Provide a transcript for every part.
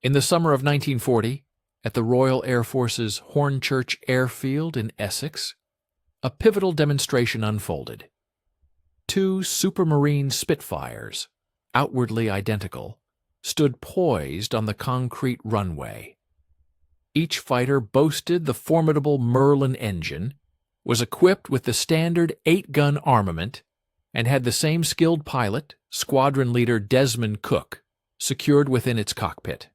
In the summer of 1940, at the Royal Air Force's Hornchurch Airfield in Essex, a pivotal demonstration unfolded. Two Supermarine Spitfires, outwardly identical, stood poised on the concrete runway. Each fighter boasted the formidable Merlin engine, was equipped with the standard 8-gun armament, and had the same skilled pilot, squadron leader Desmond Cook, secured within its cockpit.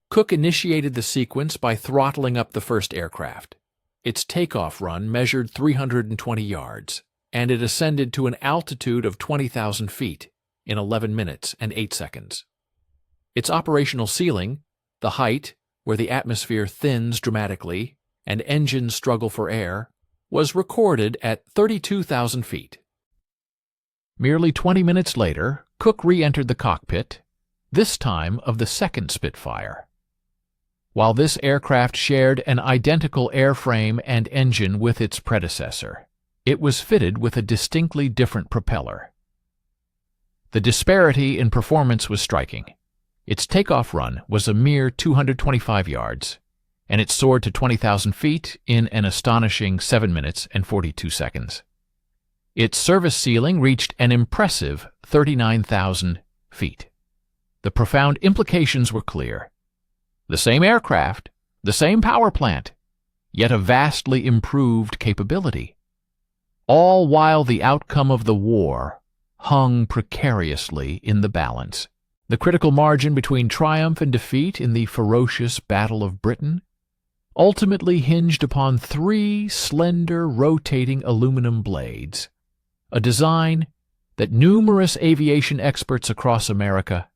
Cook initiated the sequence by throttling up the first aircraft. Its takeoff run measured 320 yards, and it ascended to an altitude of 20,000 feet in 11 minutes and 8 seconds. Its operational ceiling, the height where the atmosphere thins dramatically and engines struggle for air, was recorded at 32,000 feet. Merely 20 minutes later, Cook re-entered the cockpit, this time of the second Spitfire. While this aircraft shared an identical airframe and engine with its predecessor, it was fitted with a distinctly different propeller. The disparity in performance was striking. Its takeoff run was a mere 225 yards, and it soared to 20,000 feet in an astonishing 7 minutes and 42 seconds. Its service ceiling reached an impressive 39,000 feet. The profound implications were clear. The same aircraft, the same power plant, yet a vastly improved capability. All while the outcome of the war hung precariously in the balance. The critical margin between triumph and defeat in the ferocious Battle of Britain ultimately hinged upon 3 slender rotating aluminum blades, a design that numerous aviation experts across America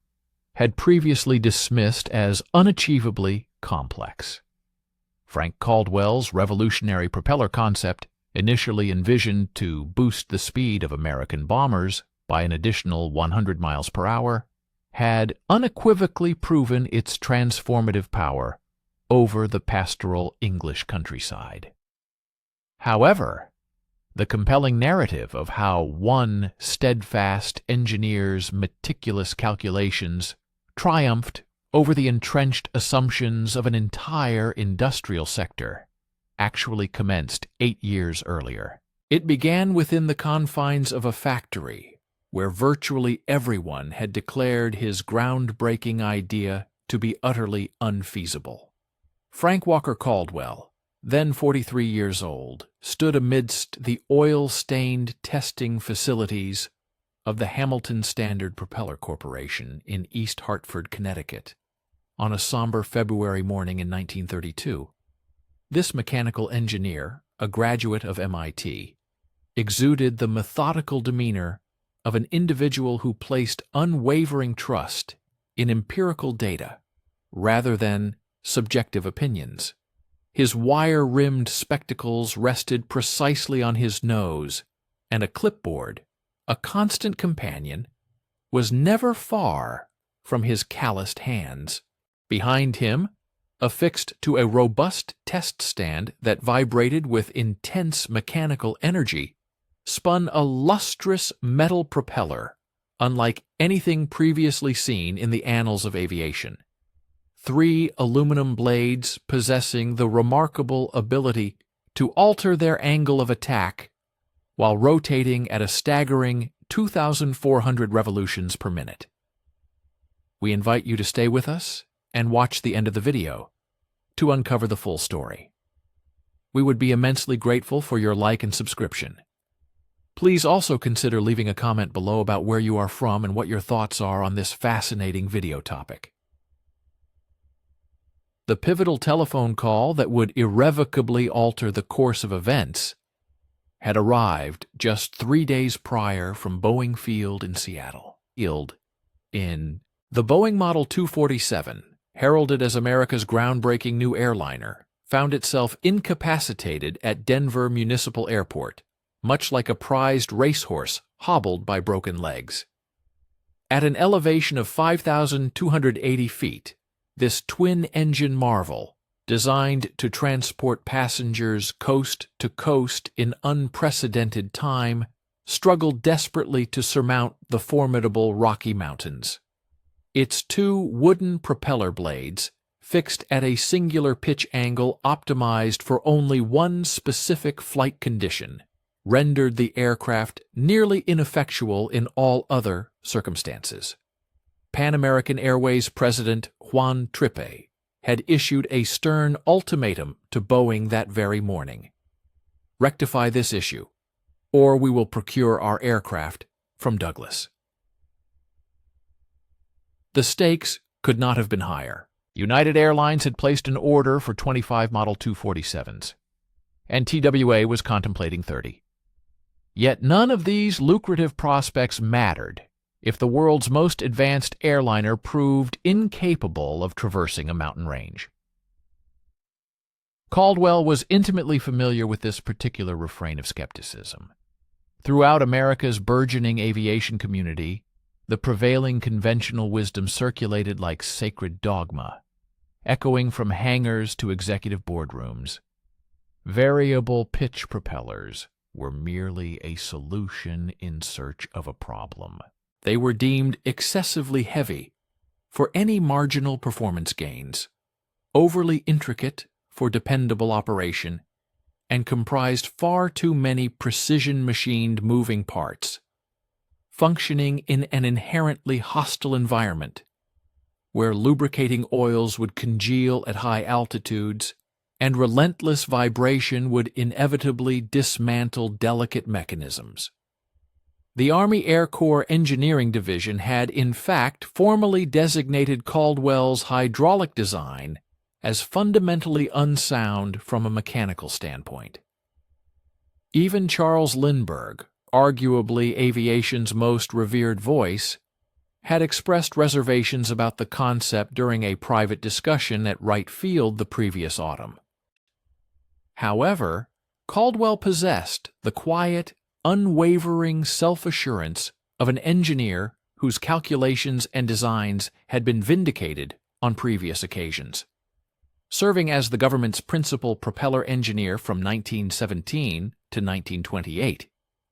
had previously dismissed as unachievably complex. Frank Caldwell's revolutionary propeller concept, initially envisioned to boost the speed of American bombers by an additional 100 miles per hour, had unequivocally proven its transformative power over the pastoral English countryside. However, the compelling narrative of how one steadfast engineer's meticulous calculations triumphed over the entrenched assumptions of an entire industrial sector actually commenced 8 years earlier. It began within the confines of a factory where virtually everyone had declared his groundbreaking idea to be utterly unfeasible. Frank Walker Caldwell, then 43 years old, stood amidst the oil-stained testing facilities of the Hamilton Standard Propeller Corporation in East Hartford, Connecticut, on a somber February morning in 1932. This mechanical engineer, a graduate of MIT, exuded the methodical demeanor of an individual who placed unwavering trust in empirical data rather than subjective opinions. His wire-rimmed spectacles rested precisely on his nose, and a clipboard, a constant companion, was never far from his calloused hands. Behind him, affixed to a robust test stand that vibrated with intense mechanical energy, spun a lustrous metal propeller unlike anything previously seen in the annals of aviation. 3 aluminum blades possessing the remarkable ability to alter their angle of attack while rotating at a staggering 2,400 revolutions per minute. We invite you to stay with us and watch the end of the video to uncover the full story. We would be immensely grateful for your like and subscription. Please also consider leaving a comment below about where you are from and what your thoughts are on this fascinating video topic. The pivotal telephone call that would irrevocably alter the course of events had arrived just 3 days prior from Boeing Field in Seattle. The Boeing Model 247, heralded as America's groundbreaking new airliner, found itself incapacitated at Denver Municipal Airport, much like a prized racehorse hobbled by broken legs. At an elevation of 5,280 feet, this twin-engine marvel, designed to transport passengers coast to coast in unprecedented time, struggled desperately to surmount the formidable Rocky Mountains. its two wooden propeller blades, fixed at a singular pitch angle optimized for only one specific flight condition, rendered the aircraft nearly ineffectual in all other circumstances. Pan American Airways President Juan Trippe had issued a stern ultimatum to Boeing that very morning. Rectify this issue, or we will procure our aircraft from Douglas. The stakes could not have been higher. United Airlines had placed an order for 25 Model 247s, and TWA was contemplating 30. Yet none of these lucrative prospects mattered if the world's most advanced airliner proved incapable of traversing a mountain range. Caldwell was intimately familiar with this particular refrain of skepticism. Throughout America's burgeoning aviation community, the prevailing conventional wisdom circulated like sacred dogma, echoing from hangars to executive boardrooms. Variable pitch propellers were merely a solution in search of a problem. They were deemed excessively heavy for any marginal performance gains, overly intricate for dependable operation, and comprised far too many precision-machined moving parts, functioning in an inherently hostile environment where lubricating oils would congeal at high altitudes and relentless vibration would inevitably dismantle delicate mechanisms. The Army Air Corps Engineering Division had, in fact, formally designated Caldwell's hydraulic design as fundamentally unsound from a mechanical standpoint. Even Charles Lindbergh, arguably aviation's most revered voice, had expressed reservations about the concept during a private discussion at Wright Field the previous autumn. However, Caldwell possessed the quiet, unwavering self-assurance of an engineer whose calculations and designs had been vindicated on previous occasions. Serving as the government's principal propeller engineer from 1917 to 1928,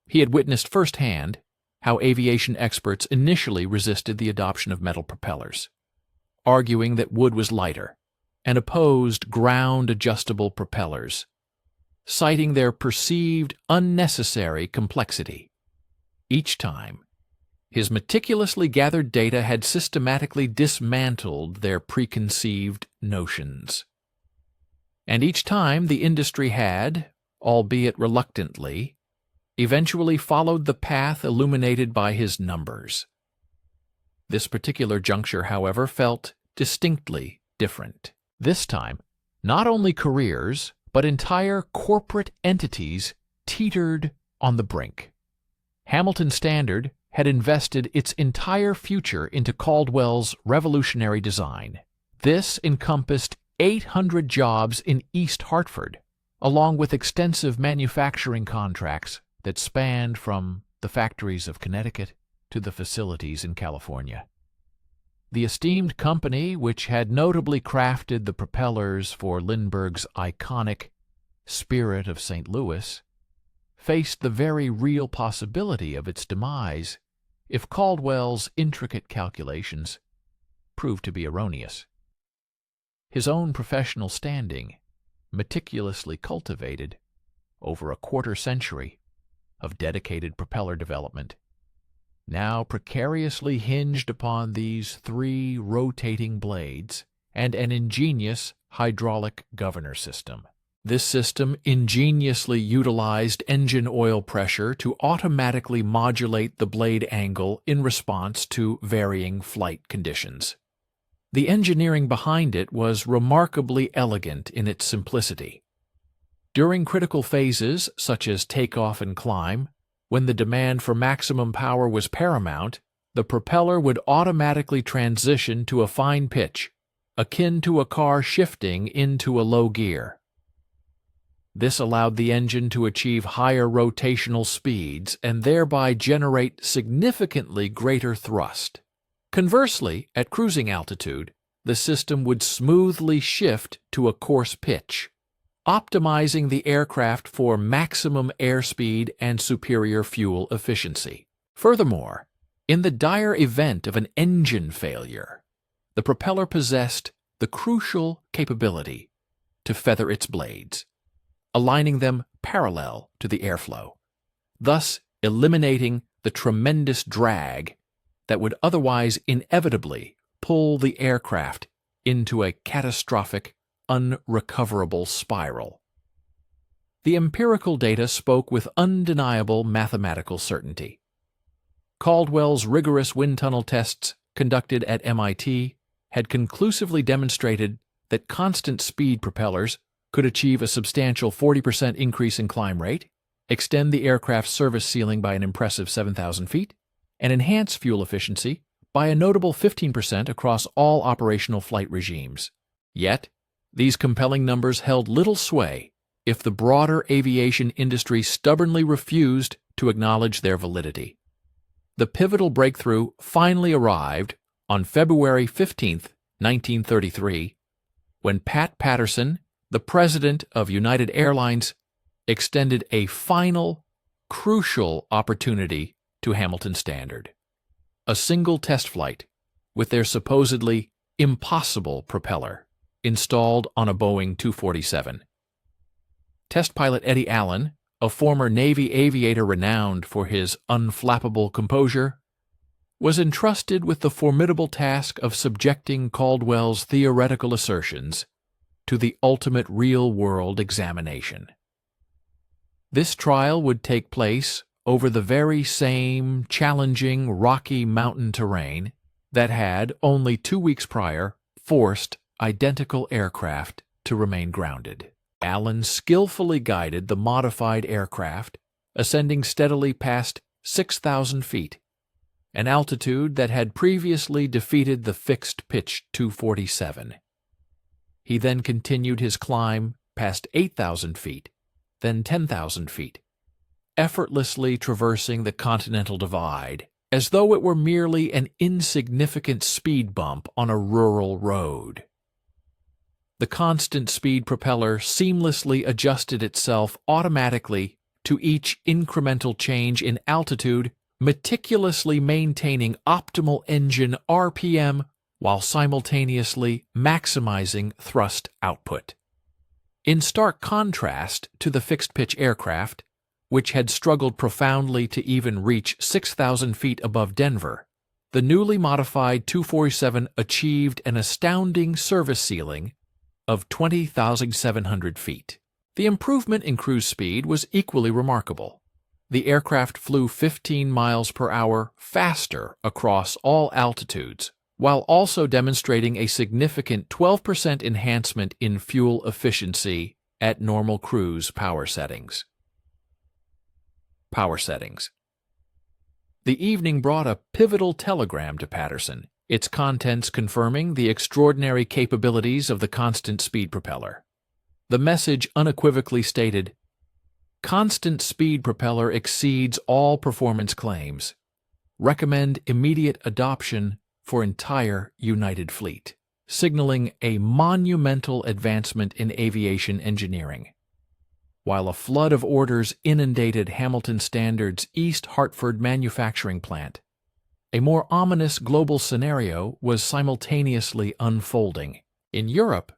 he had witnessed firsthand how aviation experts initially resisted the adoption of metal propellers, arguing that wood was lighter, and opposed ground-adjustable propellers, citing their perceived unnecessary complexity. Each time, his meticulously gathered data had systematically dismantled their preconceived notions. And each time the industry had, albeit reluctantly, eventually followed the path illuminated by his numbers. This particular juncture, however, felt distinctly different. This time, not only careers, but entire corporate entities teetered on the brink. Hamilton Standard had invested its entire future into Caldwell's revolutionary design. This encompassed 800 jobs in East Hartford, along with extensive manufacturing contracts that spanned from the factories of Connecticut to the facilities in California. The esteemed company, which had notably crafted the propellers for Lindbergh's iconic Spirit of St. Louis, faced the very real possibility of its demise if Caldwell's intricate calculations proved to be erroneous. His own professional standing, meticulously cultivated over a quarter-century of dedicated propeller development, now precariously hinged upon these three rotating blades and an ingenious hydraulic governor system. This system ingeniously utilized engine oil pressure to automatically modulate the blade angle in response to varying flight conditions. The engineering behind it was remarkably elegant in its simplicity. During critical phases, such as takeoff and climb, when the demand for maximum power was paramount, the propeller would automatically transition to a fine pitch, akin to a car shifting into a low gear. This allowed the engine to achieve higher rotational speeds and thereby generate significantly greater thrust. Conversely, at cruising altitude, the system would smoothly shift to a coarse pitch, optimizing the aircraft for maximum airspeed and superior fuel efficiency. Furthermore, In the dire event of an engine failure, the propeller possessed the crucial capability to feather its blades, aligning them parallel to the airflow, thus eliminating the tremendous drag that would otherwise inevitably pull the aircraft into a catastrophic, unrecoverable spiral. The empirical data spoke with undeniable mathematical certainty. Caldwell's rigorous wind tunnel tests conducted at MIT had conclusively demonstrated that constant speed propellers could achieve a substantial 40% increase in climb rate, extend the aircraft's service ceiling by an impressive 7,000 feet, and enhance fuel efficiency by a notable 15% across all operational flight regimes. Yet, these compelling numbers held little sway if the broader aviation industry stubbornly refused to acknowledge their validity. The pivotal breakthrough finally arrived on February 15, 1933, when Pat Patterson, the president of United Airlines, extended a final, crucial opportunity to Hamilton Standard. A single test flight with their supposedly impossible propeller installed on a Boeing 247. Test pilot Eddie Allen, a former Navy aviator renowned for his unflappable composure, was entrusted with the formidable task of subjecting Caldwell's theoretical assertions to the ultimate real-world examination. This trial would take place over the very same challenging rocky mountain terrain that had, only 2 weeks prior, forced identical aircraft to remain grounded. Allen skillfully guided the modified aircraft, ascending steadily past 6,000 feet, an altitude that had previously defeated the fixed-pitch 247. He then continued his climb past 8,000 feet, then 10,000 feet, effortlessly traversing the Continental Divide as though it were merely an insignificant speed bump on a rural road. The constant speed propeller seamlessly adjusted itself automatically to each incremental change in altitude, meticulously maintaining optimal engine RPM while simultaneously maximizing thrust output. In stark contrast to the fixed-pitch aircraft, which had struggled profoundly to even reach 6,000 feet above Denver, the newly modified 247 achieved an astounding service ceiling of 20,700 feet. The improvement in cruise speed was equally remarkable. The aircraft flew 15 miles per hour faster across all altitudes, while also demonstrating a significant 12% enhancement in fuel efficiency at normal cruise power settings. The evening brought a pivotal telegram to Patterson, its contents confirming the extraordinary capabilities of the constant speed propeller. The message unequivocally stated, "Constant speed propeller exceeds all performance claims. Recommend immediate adoption for entire United Fleet," signaling a monumental advancement in aviation engineering. While a flood of orders inundated Hamilton Standard's East Hartford manufacturing plant, a more ominous global scenario was simultaneously unfolding. In Europe,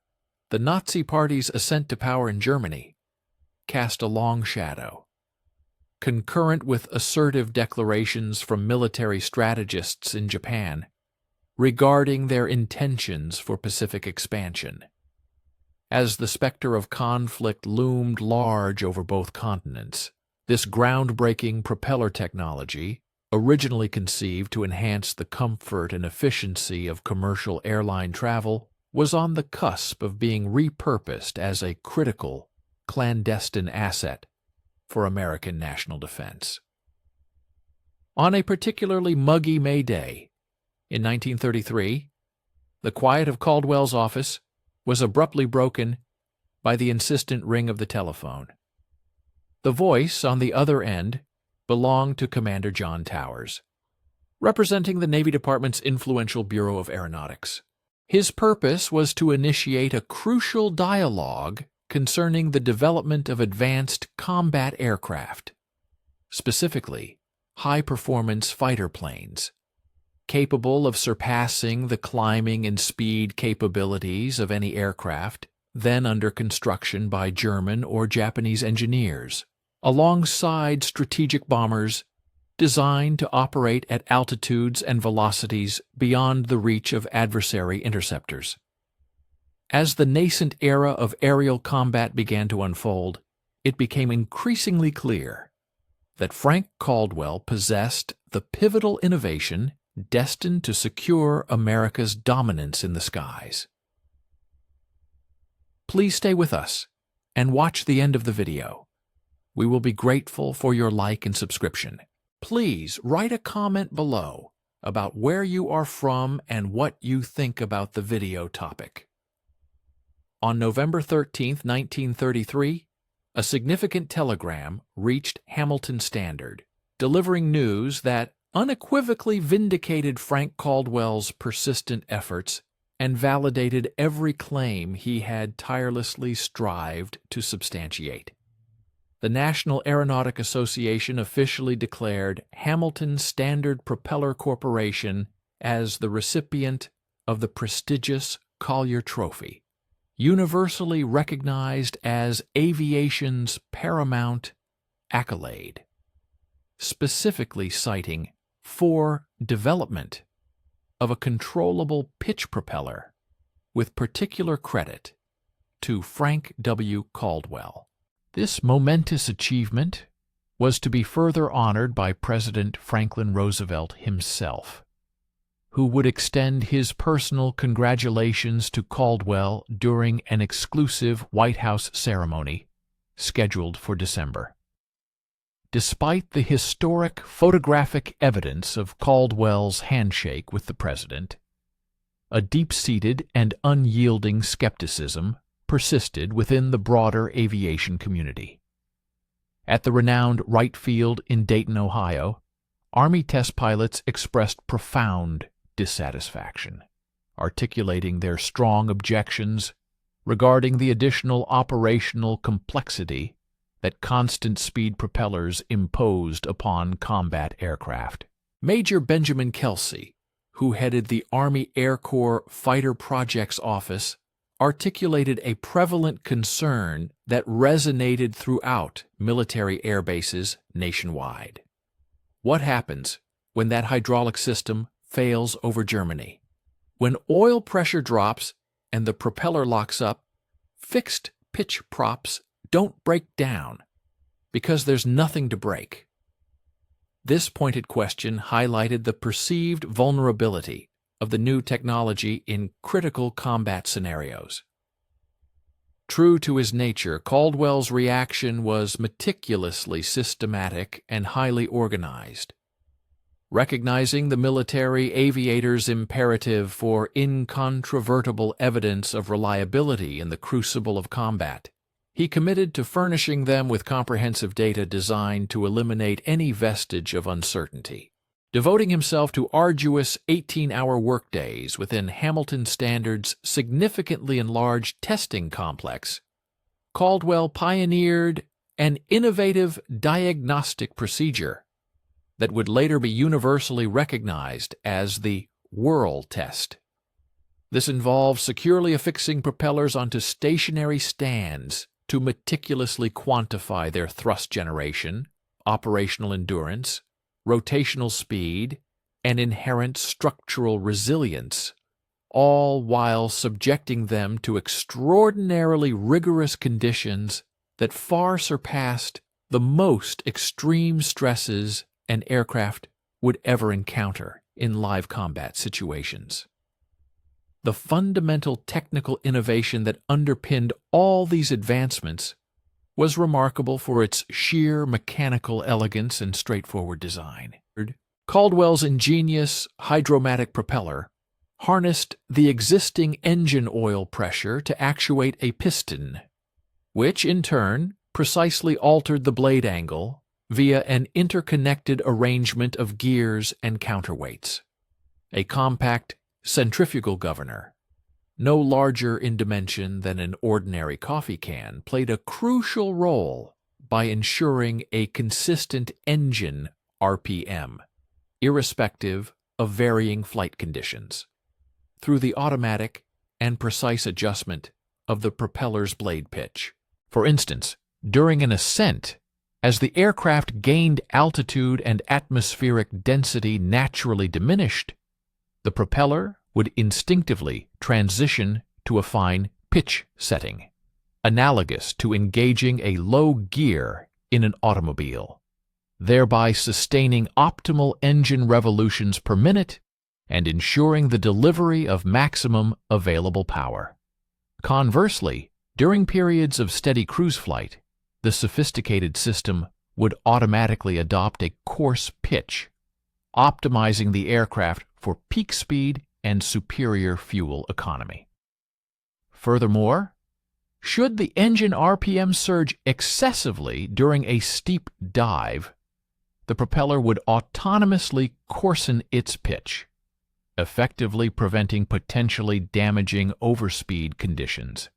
the Nazi Party's ascent to power in Germany cast a long shadow. Concurrent with assertive declarations from military strategists in Japan regarding their intentions for Pacific expansion. As the specter of conflict loomed large over both continents, this groundbreaking propeller technology, originally conceived to enhance the comfort and efficiency of commercial airline travel, was on the cusp of being repurposed as a critical, clandestine asset for American national defense. On a particularly muggy May day, in 1933, the quiet of Caldwell's office was abruptly broken by the insistent ring of the telephone. The voice on the other end belonged to Commander John Towers, representing the Navy Department's influential Bureau of Aeronautics. His purpose was to initiate a crucial dialogue concerning the development of advanced combat aircraft, specifically high-performance fighter planes, capable of surpassing the climbing and speed capabilities of any aircraft then under construction by German or Japanese engineers, alongside strategic bombers designed to operate at altitudes and velocities beyond the reach of adversary interceptors. As the nascent era of aerial combat began to unfold, it became increasingly clear that Frank Caldwell possessed the pivotal innovation destined to secure America's dominance in the skies. Please stay with us and watch the end of the video. We will be grateful for your like and subscription. Please write a comment below about where you are from and what you think about the video topic. On November 13, 1933, a significant telegram reached Hamilton Standard, delivering news that unequivocally vindicated Frank Caldwell's persistent efforts and validated every claim he had tirelessly strived to substantiate. The National Aeronautic Association officially declared Hamilton Standard Propeller Corporation as the recipient of the prestigious Collier Trophy, universally recognized as aviation's paramount accolade, specifically citing for development of a controllable pitch propeller, with particular credit to Frank W. Caldwell. This momentous achievement was to be further honored by President Franklin Roosevelt himself, who would extend his personal congratulations to Caldwell during an exclusive White House ceremony scheduled for December. Despite the historic photographic evidence of Caldwell's handshake with the president, a deep-seated and unyielding skepticism persisted within the broader aviation community. At the renowned Wright Field in Dayton, Ohio, Army test pilots expressed profound dissatisfaction, articulating their strong objections regarding the additional operational complexity that constant-speed propellers imposed upon combat aircraft. Major Benjamin Kelsey, who headed the Army Air Corps Fighter Projects Office, articulated a prevalent concern that resonated throughout military air bases nationwide. What happens when that hydraulic system fails over Germany? When oil pressure drops and the propeller locks up, fixed pitch props don't break down because there's nothing to break. This pointed question highlighted the perceived vulnerability of the new technology in critical combat scenarios. True to his nature, Caldwell's reaction was meticulously systematic and highly organized. Recognizing the military aviator's imperative for incontrovertible evidence of reliability in the crucible of combat, he committed to furnishing them with comprehensive data designed to eliminate any vestige of uncertainty. Devoting himself to arduous 18-hour workdays within Hamilton Standard's significantly enlarged testing complex, Caldwell pioneered an innovative diagnostic procedure that would later be universally recognized as the whirl test. This involved securely affixing propellers onto stationary stands to meticulously quantify their thrust generation, operational endurance, rotational speed, and inherent structural resilience, all while subjecting them to extraordinarily rigorous conditions that far surpassed the most extreme stresses an aircraft would ever encounter in live combat situations. The fundamental technical innovation that underpinned all these advancements was remarkable for its sheer mechanical elegance and straightforward design. Caldwell's ingenious hydromatic propeller harnessed the existing engine oil pressure to actuate a piston, which in turn precisely altered the blade angle via an interconnected arrangement of gears and counterweights. A compact centrifugal governor, no larger in dimension than an ordinary coffee can, played a crucial role by ensuring a consistent engine RPM, irrespective of varying flight conditions through the automatic and precise adjustment of the propeller's blade pitch. For instance, during an ascent, as the aircraft gained altitude and atmospheric density naturally diminished, the propeller would instinctively transition to a fine pitch setting, analogous to engaging a low gear in an automobile, thereby sustaining optimal engine revolutions per minute and ensuring the delivery of maximum available power. Conversely, during periods of steady cruise flight, the sophisticated system would automatically adopt a coarse pitch, optimizing the aircraft for peak speed and superior fuel economy. Furthermore, should the engine RPM surge excessively during a steep dive, the propeller would autonomously coarsen its pitch, effectively preventing potentially damaging overspeed conditions.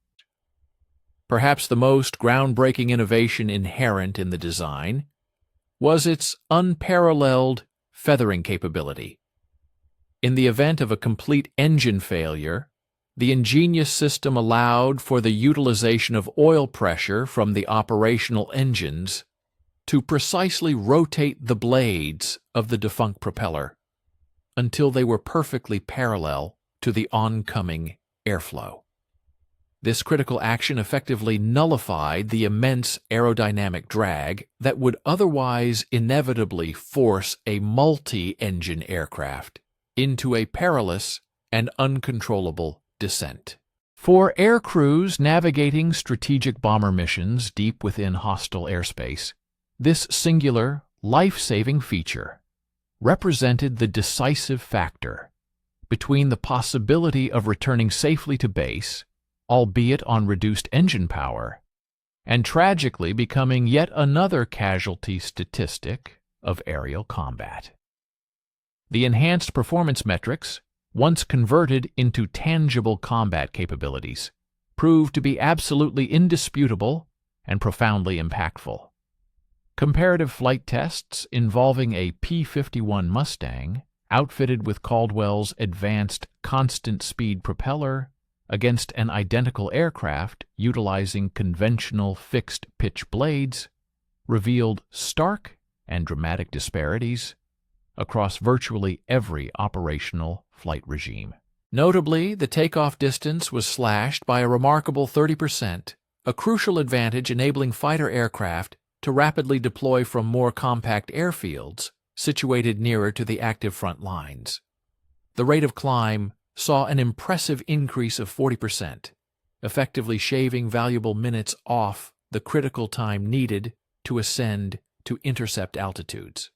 Perhaps the most groundbreaking innovation inherent in the design was its unparalleled feathering capability. In the event of a complete engine failure, the ingenious system allowed for the utilization of oil pressure from the operational engines to precisely rotate the blades of the defunct propeller until they were perfectly parallel to the oncoming airflow. This critical action effectively nullified the immense aerodynamic drag that would otherwise inevitably force a multi-engine aircraft into a perilous and uncontrollable descent. For air crews navigating strategic bomber missions deep within hostile airspace, this singular, life-saving feature represented the decisive factor between the possibility of returning safely to base, albeit on reduced engine power, and tragically becoming yet another casualty statistic of aerial combat. The enhanced performance metrics, once converted into tangible combat capabilities, proved to be absolutely indisputable and profoundly impactful. Comparative flight tests involving a P-51 Mustang, outfitted with Caldwell's advanced constant-speed propeller, against an identical aircraft utilizing conventional fixed-pitch blades, revealed stark and dramatic disparities across virtually every operational flight regime. Notably, the takeoff distance was slashed by a remarkable 30%, a crucial advantage enabling fighter aircraft to rapidly deploy from more compact airfields situated nearer to the active front lines. The rate of climb saw an impressive increase of 40%, effectively shaving valuable minutes off the critical time needed to ascend to intercept altitudes.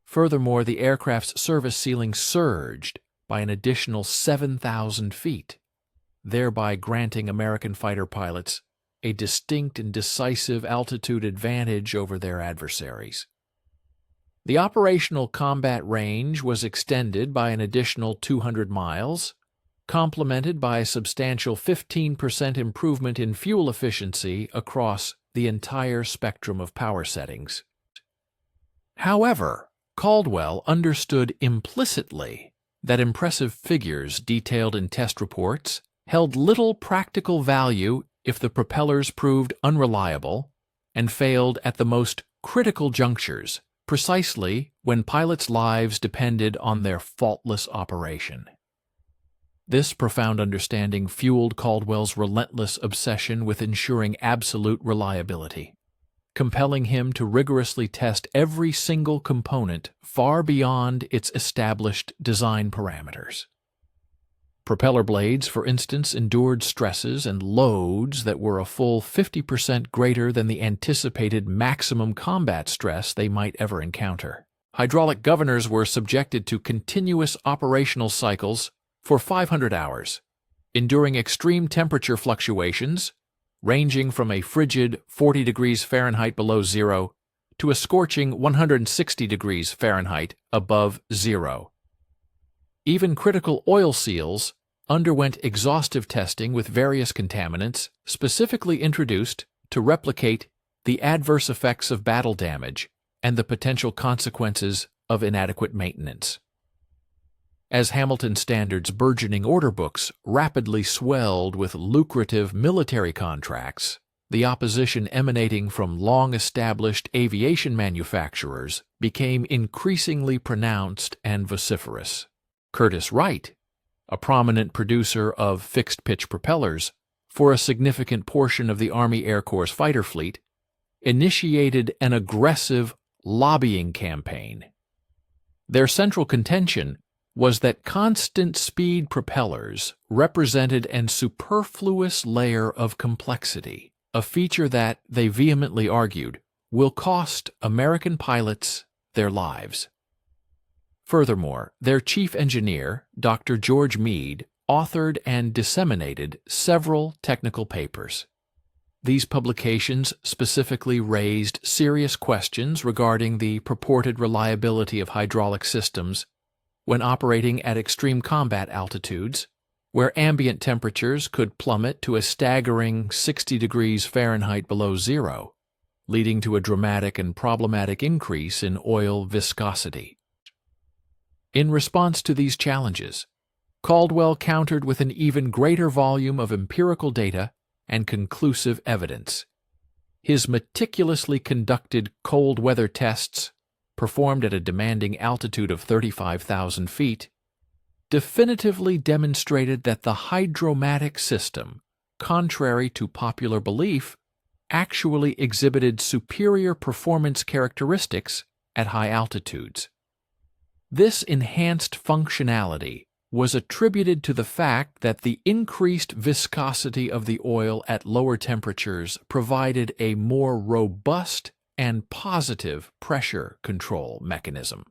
Furthermore, the aircraft's service ceiling surged by an additional 7,000 feet, thereby granting American fighter pilots a distinct and decisive altitude advantage over their adversaries. The operational combat range was extended by an additional 200 miles, complemented by a substantial 15% improvement in fuel efficiency across the entire spectrum of power settings. However, Caldwell understood implicitly that impressive figures detailed in test reports held little practical value if the propellers proved unreliable and failed at the most critical junctures, precisely when pilots' lives depended on their faultless operation. This profound understanding fueled Caldwell's relentless obsession with ensuring absolute reliability, compelling him to rigorously test every single component far beyond its established design parameters. Propeller blades, for instance, endured stresses and loads that were a full 50% greater than the anticipated maximum combat stress they might ever encounter. Hydraulic governors were subjected to continuous operational cycles for 500 hours, enduring extreme temperature fluctuations, ranging from a frigid 40 degrees Fahrenheit below zero to a scorching 160 degrees Fahrenheit above zero. Even critical oil seals underwent exhaustive testing with various contaminants specifically introduced to replicate the adverse effects of battle damage and the potential consequences of inadequate maintenance. As Hamilton Standard's burgeoning order books rapidly swelled with lucrative military contracts, the opposition emanating from long-established aviation manufacturers became increasingly pronounced and vociferous. Curtiss Wright, a prominent producer of fixed-pitch propellers for a significant portion of the Army Air Corps fighter fleet, initiated an aggressive lobbying campaign. Their central contention was that constant-speed propellers represented an superfluous layer of complexity, a feature that, they vehemently argued, will cost American pilots their lives. Furthermore, their chief engineer, Dr. George Meade, authored and disseminated several technical papers. These publications specifically raised serious questions regarding the purported reliability of hydraulic systems when operating at extreme combat altitudes, where ambient temperatures could plummet to a staggering 60 degrees Fahrenheit below zero, leading to a dramatic and problematic increase in oil viscosity. In response to these challenges, Caldwell countered with an even greater volume of empirical data and conclusive evidence. His meticulously conducted cold weather tests, performed at a demanding altitude of 35,000 feet, definitively demonstrated that the hydromatic system, contrary to popular belief, actually exhibited superior performance characteristics at high altitudes. This enhanced functionality was attributed to the fact that the increased viscosity of the oil at lower temperatures provided a more robust and positive pressure control mechanism.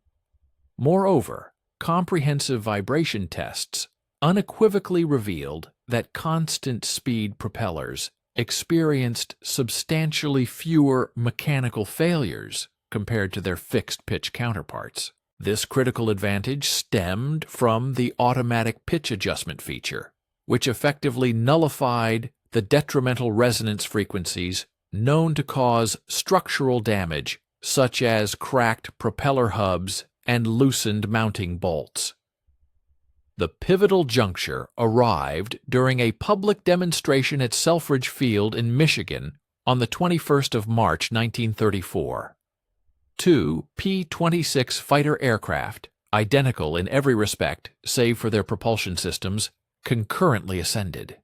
Moreover, comprehensive vibration tests unequivocally revealed that constant-speed propellers experienced substantially fewer mechanical failures compared to their fixed-pitch counterparts. This critical advantage stemmed from the automatic pitch adjustment feature, which effectively nullified the detrimental resonance frequencies known to cause structural damage, such as cracked propeller hubs and loosened mounting bolts. The pivotal juncture arrived during a public demonstration at Selfridge Field in Michigan on the 21st of March 1934. Two P-26 fighter aircraft, identical in every respect save for their propulsion systems, concurrently ascended.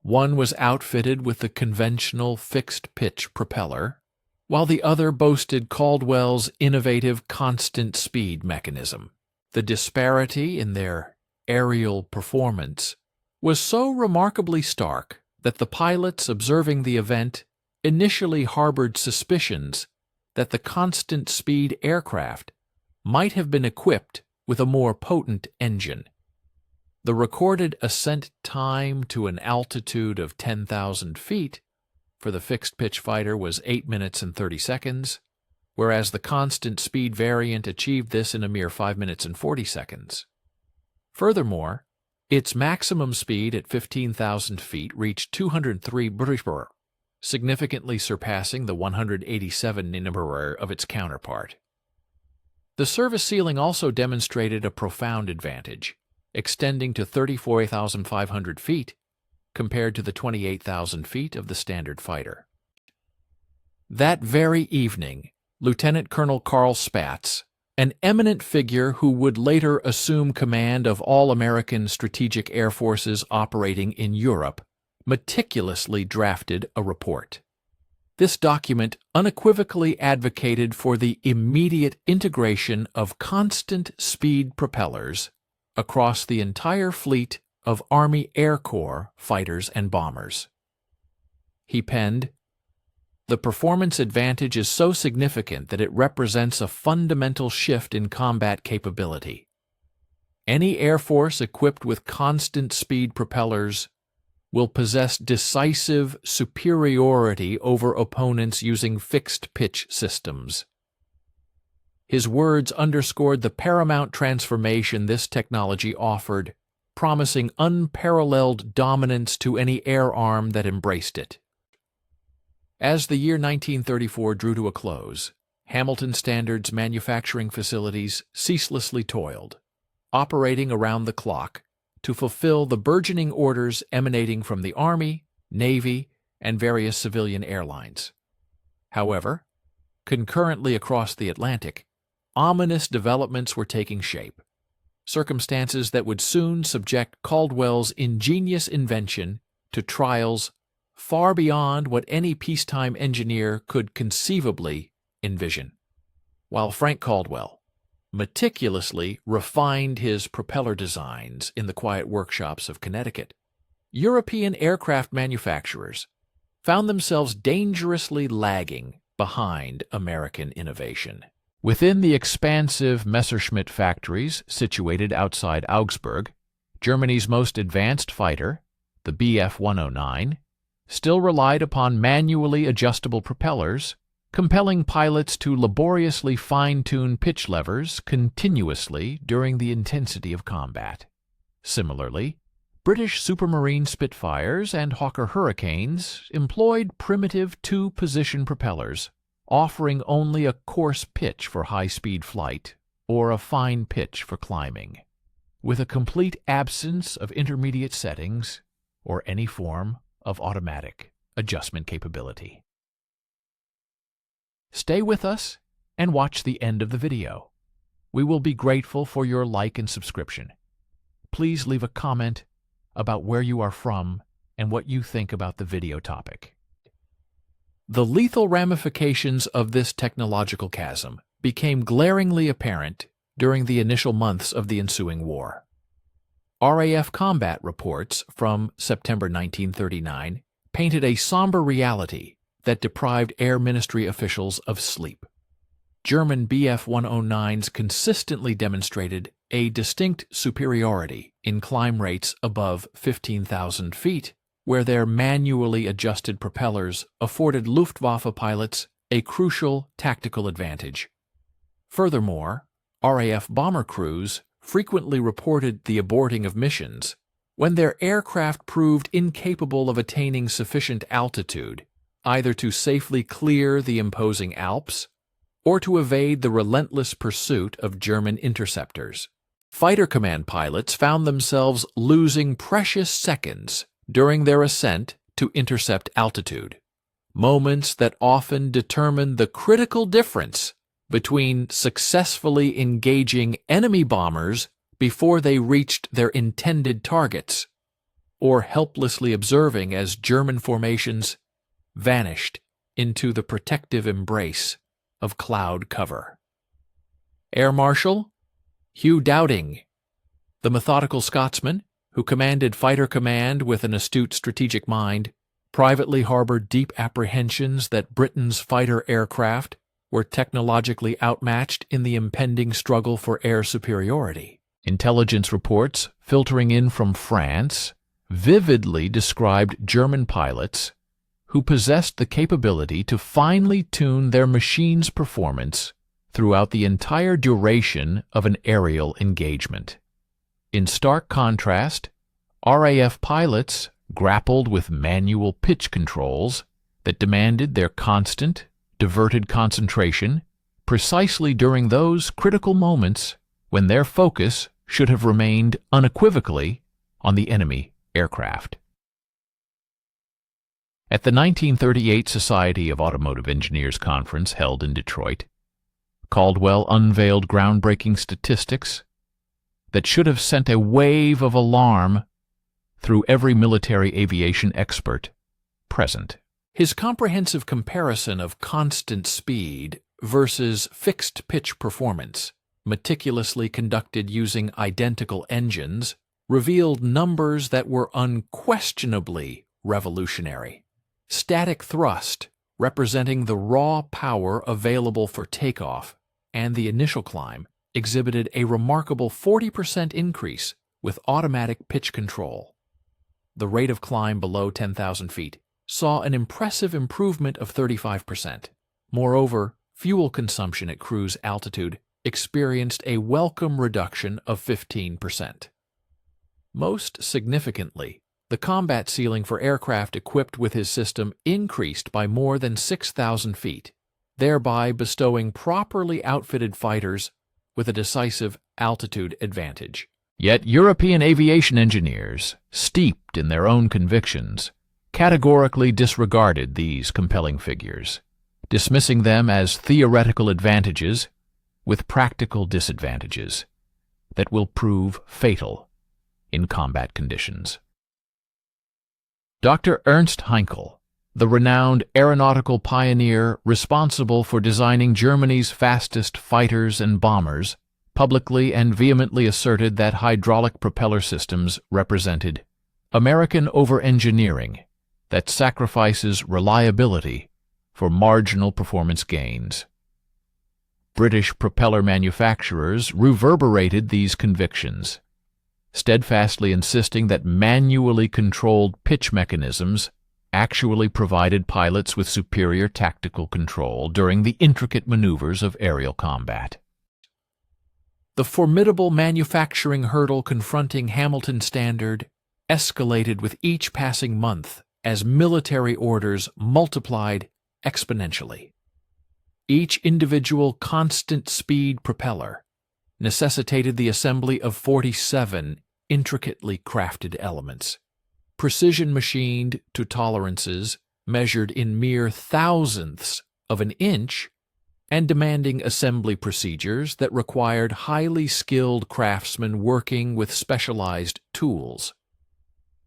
One was outfitted with the conventional fixed-pitch propeller, while the other boasted Caldwell's innovative constant-speed mechanism. The disparity in their aerial performance was so remarkably stark that the pilots observing the event initially harbored suspicions that the constant-speed aircraft might have been equipped with a more potent engine. The recorded ascent time to an altitude of 10,000 feet for the fixed-pitch fighter was 8 minutes and 30 seconds, whereas the constant-speed variant achieved this in a mere 5 minutes and 40 seconds. Furthermore, its maximum speed at 15,000 feet reached 203 km/h, significantly surpassing the 187 km/h of its counterpart. The service ceiling also demonstrated a profound advantage, extending to 34,500 feet compared to the 28,000 feet of the standard fighter. That very evening, Lieutenant Colonel Carl Spaatz, an eminent figure who would later assume command of all American strategic air forces operating in Europe, meticulously drafted a report. This document unequivocally advocated for the immediate integration of constant-speed propellers across the entire fleet of Army Air Corps fighters and bombers. He penned, "The performance advantage is so significant that it represents a fundamental shift in combat capability. Any Air Force equipped with constant-speed propellers will possess decisive superiority over opponents using fixed-pitch systems." His words underscored the paramount transformation this technology offered, promising unparalleled dominance to any air arm that embraced it. As the year 1934 drew to a close, Hamilton Standard's manufacturing facilities ceaselessly toiled, operating around the clock to fulfill the burgeoning orders emanating from the Army, Navy, and various civilian airlines. However, concurrently across the Atlantic, ominous developments were taking shape, circumstances that would soon subject Caldwell's ingenious invention to trials far beyond what any peacetime engineer could conceivably envision. While Frank Caldwell meticulously refined his propeller designs in the quiet workshops of Connecticut, European aircraft manufacturers found themselves dangerously lagging behind American innovation. Within the expansive Messerschmitt factories situated outside Augsburg, Germany's most advanced fighter, the Bf-109, still relied upon manually adjustable propellers, compelling pilots to laboriously fine-tune pitch levers continuously during the intensity of combat. Similarly, British Supermarine Spitfires and Hawker Hurricanes employed primitive two-position propellers, offering only a coarse pitch for high-speed flight or a fine pitch for climbing, with a complete absence of intermediate settings or any form of automatic adjustment capability. Stay with us and watch the end of the video. We will be grateful for your like and subscription. Please leave a comment about where you are from and what you think about the video topic. The lethal ramifications of this technological chasm became glaringly apparent during the initial months of the ensuing war. RAF combat reports from September 1939 painted a somber reality that deprived Air Ministry officials of sleep. German Bf-109s consistently demonstrated a distinct superiority in climb rates above 15,000 feet, where their manually adjusted propellers afforded Luftwaffe pilots a crucial tactical advantage. Furthermore, RAF bomber crews frequently reported the aborting of missions when their aircraft proved incapable of attaining sufficient altitude either to safely clear the imposing Alps or to evade the relentless pursuit of German interceptors. Fighter command pilots found themselves losing precious seconds during their ascent to intercept altitude, moments that often determined the critical difference between successfully engaging enemy bombers before they reached their intended targets, or helplessly observing as German formations vanished into the protective embrace of cloud cover. Air Marshal Hugh Dowding, the methodical Scotsman who commanded Fighter Command with an astute strategic mind, privately harbored deep apprehensions that Britain's fighter aircraft were technologically outmatched in the impending struggle for air superiority. Intelligence reports filtering in from France vividly described German pilots who possessed the capability to finely tune their machine's performance throughout the entire duration of an aerial engagement. In stark contrast, RAF pilots grappled with manual pitch controls that demanded their constant, diverted concentration precisely during those critical moments when their focus should have remained unequivocally on the enemy aircraft. At the 1938 Society of Automotive Engineers conference held in Detroit, Caldwell unveiled groundbreaking statistics that should have sent a wave of alarm through every military aviation expert present. His comprehensive comparison of constant speed versus fixed pitch performance, meticulously conducted using identical engines, revealed numbers that were unquestionably revolutionary. Static thrust, representing the raw power available for takeoff and the initial climb, exhibited a remarkable 40% increase with automatic pitch control. The rate of climb below 10,000 feet saw an impressive improvement of 35%. Moreover, fuel consumption at cruise altitude experienced a welcome reduction of 15%. Most significantly, the combat ceiling for aircraft equipped with his system increased by more than 6,000 feet, thereby bestowing properly outfitted fighters with a decisive altitude advantage. Yet European aviation engineers, steeped in their own convictions, categorically disregarded these compelling figures, dismissing them as theoretical advantages with practical disadvantages that will prove fatal in combat conditions. Dr. Ernst Heinkel, the renowned aeronautical pioneer responsible for designing Germany's fastest fighters and bombers, publicly and vehemently asserted that hydraulic propeller systems represented American over-engineering that sacrifices reliability for marginal performance gains. British propeller manufacturers reverberated these convictions, steadfastly insisting that manually controlled pitch mechanisms actually provided pilots with superior tactical control during the intricate maneuvers of aerial combat. The formidable manufacturing hurdle confronting Hamilton Standard escalated with each passing month as military orders multiplied exponentially. Each individual constant-speed propeller necessitated the assembly of 47 intricately crafted elements, precision-machined to tolerances measured in mere thousandths of an inch and demanding assembly procedures that required highly skilled craftsmen working with specialized tools.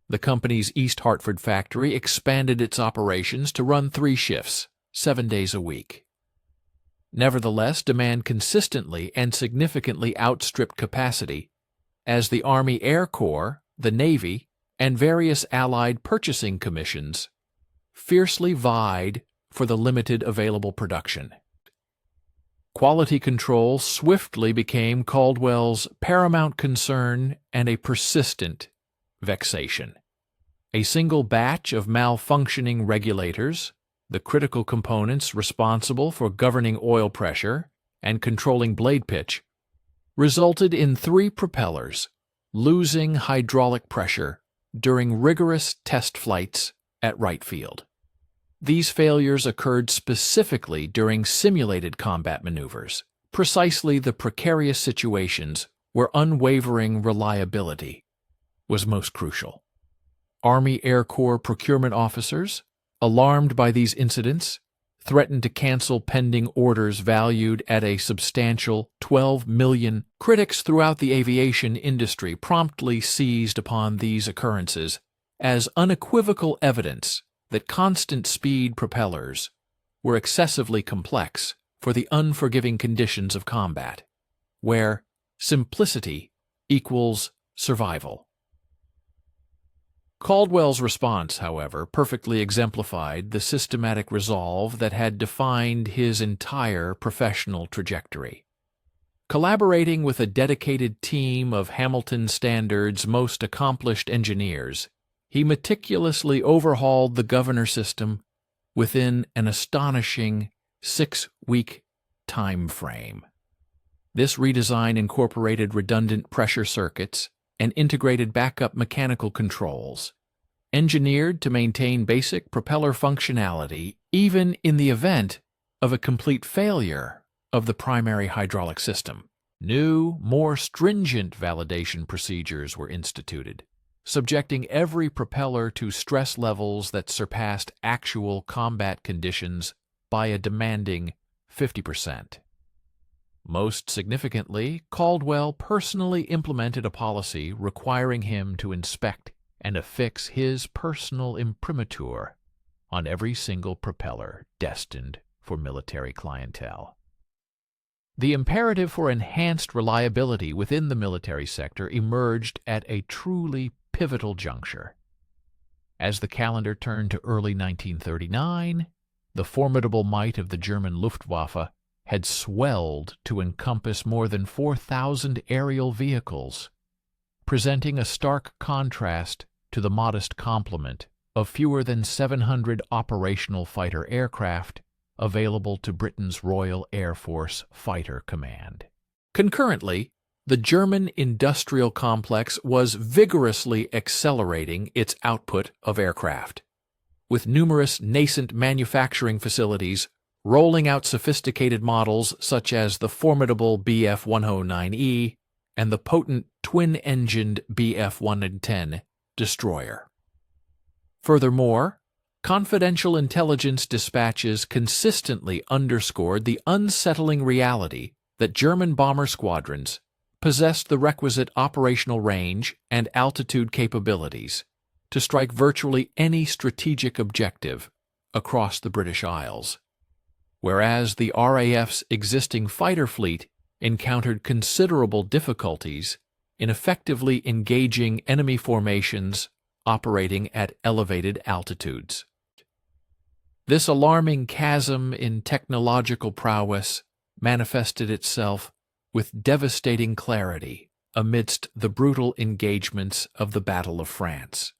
The company's East Hartford factory expanded its operations to run 3 shifts, 7 days a week. Nevertheless, demand consistently and significantly outstripped capacity as the Army Air Corps, the Navy, and various Allied purchasing commissions fiercely vied for the limited available production. Quality control swiftly became Caldwell's paramount concern and a persistent vexation. A single batch of malfunctioning regulators, the critical components responsible for governing oil pressure and controlling blade pitch, resulted in 3 propellers losing hydraulic pressure during rigorous test flights at Wright Field. These failures occurred specifically during simulated combat maneuvers, precisely the precarious situations where unwavering reliability was most crucial. Army Air Corps procurement officers, alarmed by these incidents, threatened to cancel pending orders valued at a substantial $12 million. Critics throughout the aviation industry promptly seized upon these occurrences as unequivocal evidence that constant-speed propellers were excessively complex for the unforgiving conditions of combat, where simplicity equals survival. Caldwell's response, however, perfectly exemplified the systematic resolve that had defined his entire professional trajectory. Collaborating with a dedicated team of Hamilton Standard's most accomplished engineers, he meticulously overhauled the governor system within an astonishing 6-week time frame. This redesign incorporated redundant pressure circuits and integrated backup mechanical controls, engineered to maintain basic propeller functionality even in the event of a complete failure of the primary hydraulic system. New, more stringent validation procedures were instituted, subjecting every propeller to stress levels that surpassed actual combat conditions by a demanding 50%. Most significantly, Caldwell personally implemented a policy requiring him to inspect and affix his personal imprimatur on every single propeller destined for military clientele. The imperative for enhanced reliability within the military sector emerged at a truly pivotal juncture. As the calendar turned to early 1939, the formidable might of the German Luftwaffe had swelled to encompass more than 4,000 aerial vehicles, presenting a stark contrast to the modest complement of fewer than 700 operational fighter aircraft available to Britain's Royal Air Force Fighter Command. Concurrently, the German industrial complex was vigorously accelerating its output of aircraft, with numerous nascent manufacturing facilities rolling out sophisticated models such as the formidable Bf-109E and the potent twin-engined Bf-110 destroyer. Furthermore, confidential intelligence dispatches consistently underscored the unsettling reality that German bomber squadrons possessed the requisite operational range and altitude capabilities to strike virtually any strategic objective across the British Isles, whereas the RAF's existing fighter fleet encountered considerable difficulties in effectively engaging enemy formations operating at elevated altitudes. This alarming chasm in technological prowess manifested itself with devastating clarity amidst the brutal engagements of the Battle of France.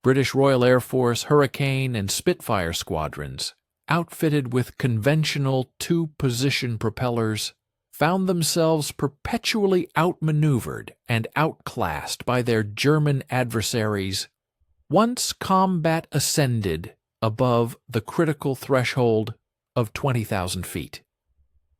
British Royal Air Force Hurricane and Spitfire squadrons, outfitted with conventional two-position propellers, found themselves perpetually outmaneuvered and outclassed by their German adversaries once combat ascended above the critical threshold of 20,000 feet.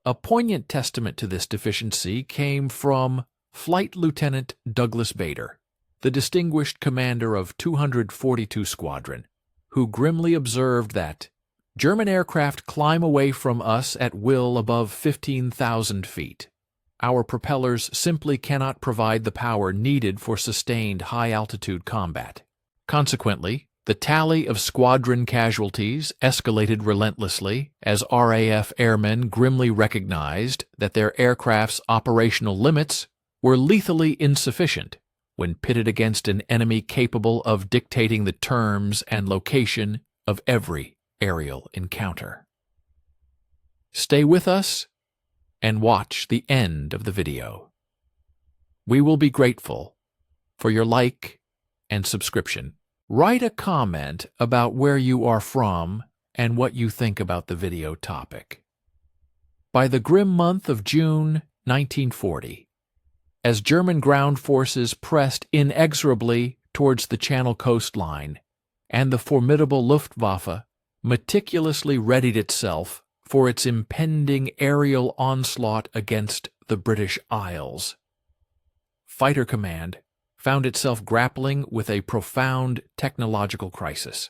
A poignant testament to this deficiency came from Flight Lieutenant Douglas Bader, the distinguished commander of 242 Squadron, who grimly observed that German aircraft climb away from us at will above 15,000 feet. Our propellers simply cannot provide the power needed for sustained high-altitude combat. Consequently, the tally of squadron casualties escalated relentlessly as RAF airmen grimly recognized that their aircraft's operational limits were lethally insufficient when pitted against an enemy capable of dictating the terms and location of every aerial encounter. Stay with us and watch the end of the video. We will be grateful for your like and subscription. Write a comment about where you are from and what you think about the video topic. By the grim month of June 1940, as German ground forces pressed inexorably towards the Channel coastline and the formidable Luftwaffe meticulously readied itself for its impending aerial onslaught against the British Isles, Fighter Command found itself grappling with a profound technological crisis,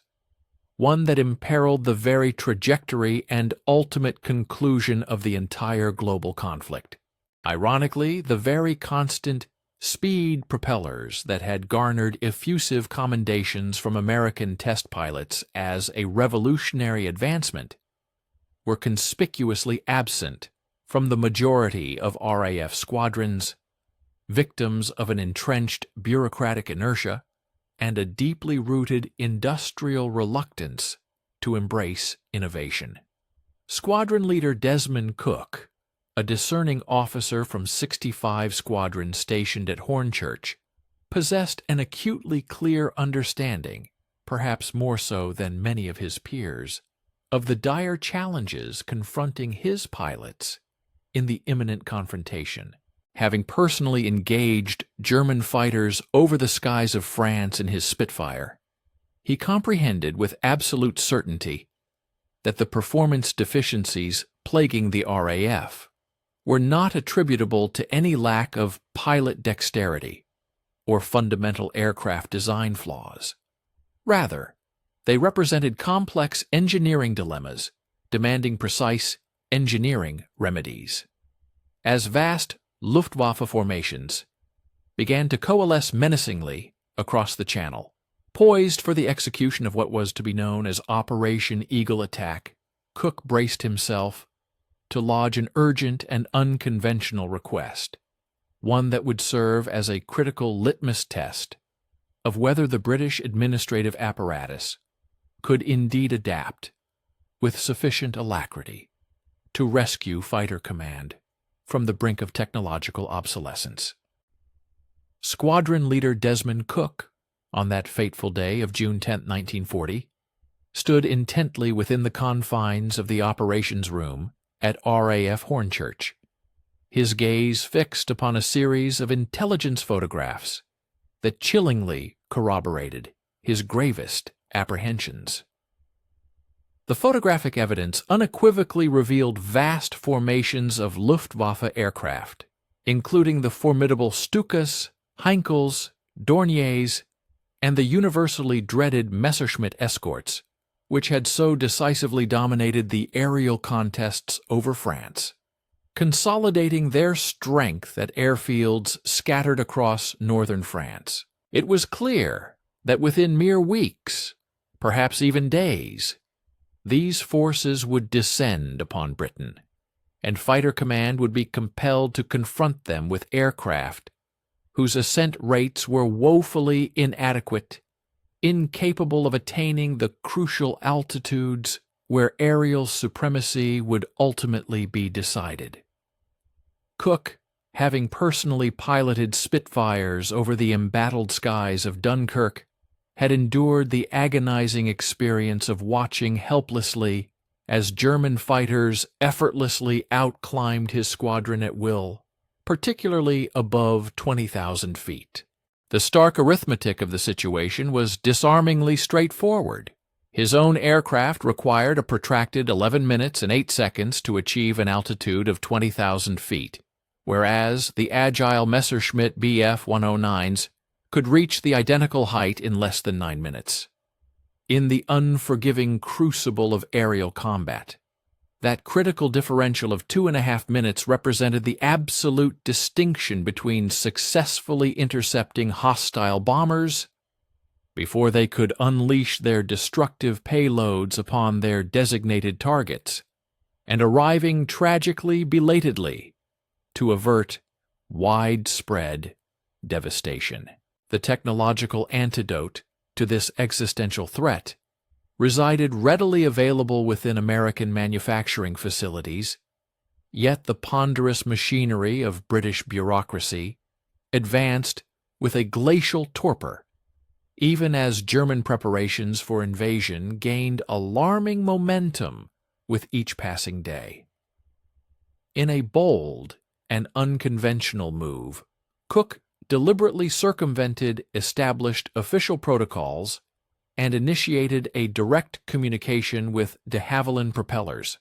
one that imperiled the very trajectory and ultimate conclusion of the entire global conflict. Ironically, the very constant speed propellers that had garnered effusive commendations from American test pilots as a revolutionary advancement were conspicuously absent from the majority of RAF squadrons, victims of an entrenched bureaucratic inertia and a deeply rooted industrial reluctance to embrace innovation. Squadron leader Desmond Cook, a discerning officer from 65 Squadron stationed at Hornchurch, possessed an acutely clear understanding, perhaps more so than many of his peers, of the dire challenges confronting his pilots in the imminent confrontation. Having personally engaged German fighters over the skies of France in his Spitfire, he comprehended with absolute certainty that the performance deficiencies plaguing the RAF were not attributable to any lack of pilot dexterity or fundamental aircraft design flaws. Rather, they represented complex engineering dilemmas demanding precise engineering remedies. As vast Luftwaffe formations began to coalesce menacingly across the Channel, poised for the execution of what was to be known as Operation Eagle Attack, Cook braced himself to lodge an urgent and unconventional request, one that would serve as a critical litmus test of whether the British administrative apparatus could indeed adapt with sufficient alacrity to rescue Fighter Command from the brink of technological obsolescence. Squadron leader Desmond Cook, on that fateful day of June 10, 1940, stood intently within the confines of the operations room at RAF Hornchurch, his gaze fixed upon a series of intelligence photographs that chillingly corroborated his gravest apprehensions. The photographic evidence unequivocally revealed vast formations of Luftwaffe aircraft including the formidable Stukas, Heinkels, Dorniers, and the universally dreaded Messerschmitt escorts, which had so decisively dominated the aerial contests over France, consolidating their strength at airfields scattered across northern France. It was clear that within mere weeks, perhaps even days, these forces would descend upon Britain, and Fighter Command would be compelled to confront them with aircraft whose ascent rates were woefully inadequate, incapable of attaining the crucial altitudes where aerial supremacy would ultimately be decided. Cook, having personally piloted Spitfires over the embattled skies of Dunkirk, had endured the agonizing experience of watching helplessly as German fighters effortlessly outclimbed his squadron at will, particularly above 20,000 feet. The stark arithmetic of the situation was disarmingly straightforward. His own aircraft required a protracted 11 minutes and 8 seconds to achieve an altitude of 20,000 feet, whereas the agile Messerschmitt Bf-109s could reach the identical height in less than 9 minutes. In the unforgiving crucible of aerial combat, that critical differential of 2.5 minutes represented the absolute distinction between successfully intercepting hostile bombers before they could unleash their destructive payloads upon their designated targets, and arriving tragically belatedly to avert widespread devastation. The technological antidote to this existential threat resided readily available within American manufacturing facilities, yet the ponderous machinery of British bureaucracy advanced with a glacial torpor, even as German preparations for invasion gained alarming momentum with each passing day. In a bold and unconventional move, Cook deliberately circumvented established official protocols and initiated a direct communication with de Havilland Propellers,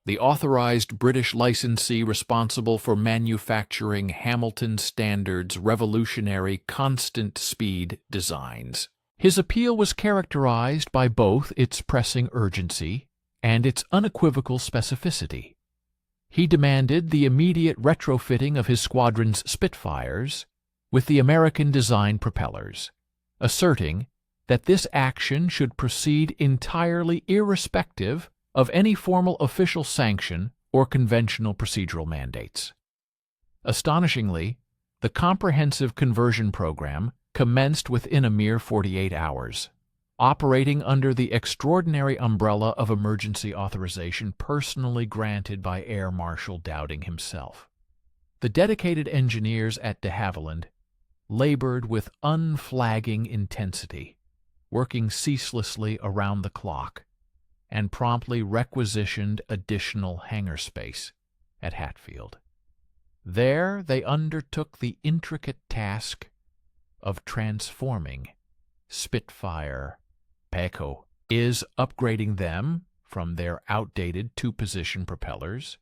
the authorized British licensee responsible for manufacturing Hamilton Standard's revolutionary constant-speed designs. His appeal was characterized by both its pressing urgency and its unequivocal specificity. He demanded the immediate retrofitting of his squadron's Spitfires with the American-designed propellers, asserting that this action should proceed entirely irrespective of any formal official sanction or conventional procedural mandates. Astonishingly, the comprehensive conversion program commenced within a mere 48 hours, operating under the extraordinary umbrella of emergency authorization personally granted by Air Marshal Dowding himself. The dedicated engineers at de Havilland labored with unflagging intensity, working ceaselessly around the clock, and promptly requisitioned additional hangar space at Hatfield. There they undertook the intricate task of transforming Spitfire Paco, upgrading them from their outdated two-position propellers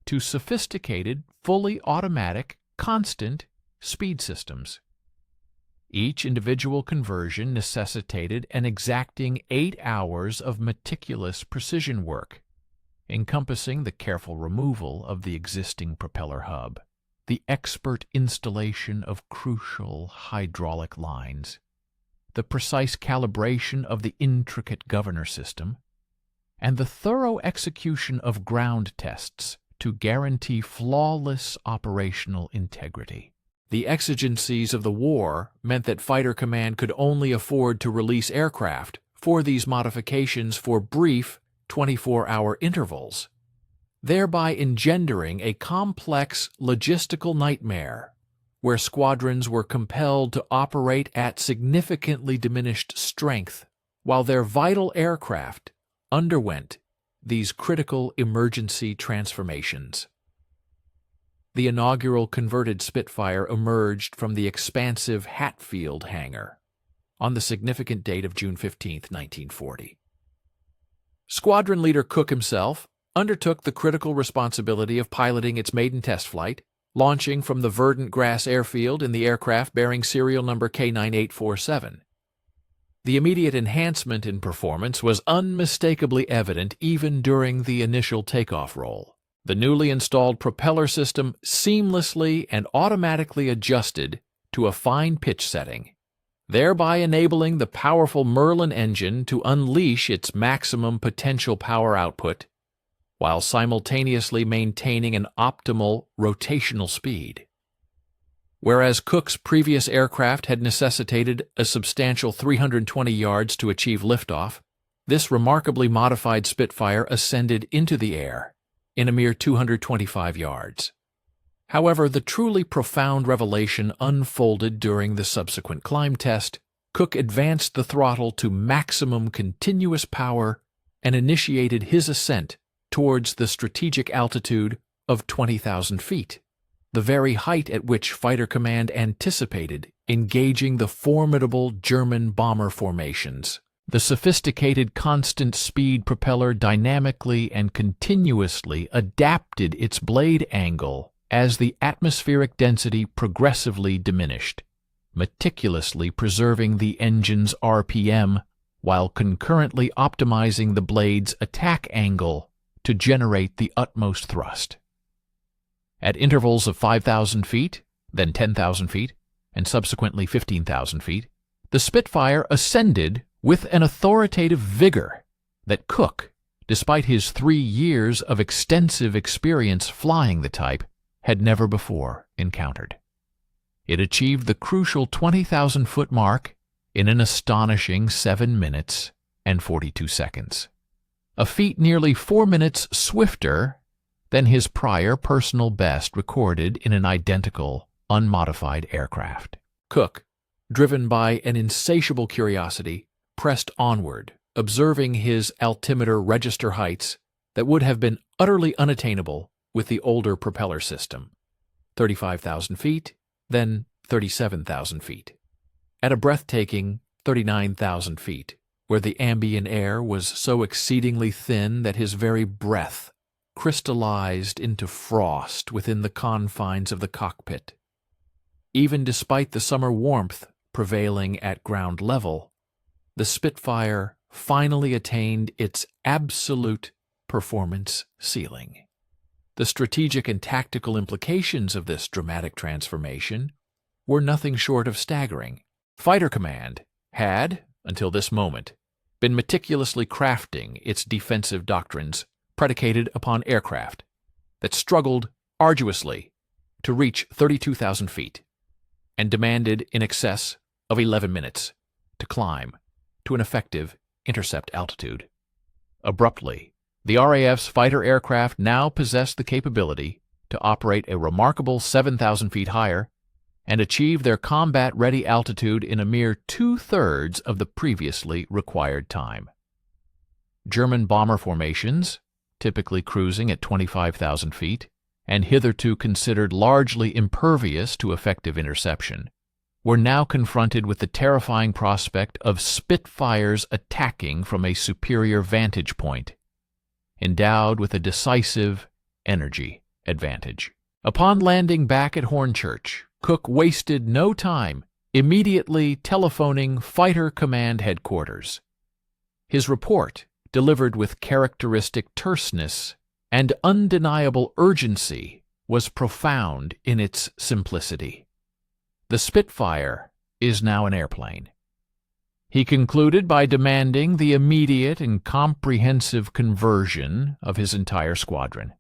to sophisticated, fully automatic, constant speed systems. Each individual conversion necessitated an exacting 8 hours of meticulous precision work, encompassing the careful removal of the existing propeller hub, the expert installation of crucial hydraulic lines, the precise calibration of the intricate governor system, and the thorough execution of ground tests to guarantee flawless operational integrity. The exigencies of the war meant that Fighter Command could only afford to release aircraft for these modifications for brief 24-hour intervals, thereby engendering a complex logistical nightmare where squadrons were compelled to operate at significantly diminished strength while their vital aircraft underwent these critical emergency transformations. The inaugural converted Spitfire emerged from the expansive Hatfield hangar on the significant date of June 15, 1940. Squadron leader Cook himself undertook the critical responsibility of piloting its maiden test flight launching from the verdant grass airfield in the aircraft bearing serial number K9847. The immediate enhancement in performance was unmistakably evident even during the initial takeoff roll. The newly installed propeller system seamlessly and automatically adjusted to a fine pitch setting, thereby enabling the powerful Merlin engine to unleash its maximum potential power output, while simultaneously maintaining an optimal rotational speed. Whereas Cook's previous aircraft had necessitated a substantial 320 yards to achieve liftoff, this remarkably modified Spitfire ascended into the air in a mere 225 yards. However, the truly profound revelation unfolded during the subsequent climb test. Cook advanced the throttle to maximum continuous power and initiated his ascent towards the strategic altitude of 20,000 feet, the very height at which Fighter Command anticipated engaging the formidable German bomber formations. The sophisticated constant-speed propeller dynamically and continuously adapted its blade angle as the atmospheric density progressively diminished, meticulously preserving the engine's RPM while concurrently optimizing the blade's attack angle to generate the utmost thrust. At intervals of 5,000 feet, then 10,000 feet, and subsequently 15,000 feet, the Spitfire ascended with an authoritative vigor that Cook, despite his 3 years of extensive experience flying the type, had never before encountered. It achieved the crucial 20,000-foot mark in an astonishing 7 minutes and 42 seconds, a feat nearly 4 minutes swifter than his prior personal best recorded in an identical, unmodified aircraft. Cook, driven by an insatiable curiosity, pressed onward, observing his altimeter register heights that would have been utterly unattainable with the older propeller system, 35,000 feet, then 37,000 feet. At a breathtaking 39,000 feet, where the ambient air was so exceedingly thin that his very breath crystallized into frost within the confines of the cockpit. Even despite the summer warmth prevailing at ground level, the Spitfire finally attained its absolute performance ceiling. The strategic and tactical implications of this dramatic transformation were nothing short of staggering. Fighter Command had, until this moment, been meticulously crafting its defensive doctrines predicated upon aircraft that struggled arduously to reach 32,000 feet and demanded in excess of 11 minutes to climb to an effective intercept altitude. Abruptly, the RAF's fighter aircraft now possessed the capability to operate a remarkable 7,000 feet higher and achieve their combat-ready altitude in a mere 2/3 of the previously required time. German bomber formations, typically cruising at 25,000 feet, and hitherto considered largely impervious to effective interception, were now confronted with the terrifying prospect of Spitfires attacking from a superior vantage point, endowed with a decisive energy advantage. Upon landing back at Hornchurch, Cook wasted no time immediately telephoning Fighter Command Headquarters. His report, delivered with characteristic terseness and undeniable urgency, was profound in its simplicity. The Spitfire is now an airplane. He concluded by demanding the immediate and comprehensive conversion of his entire squadron.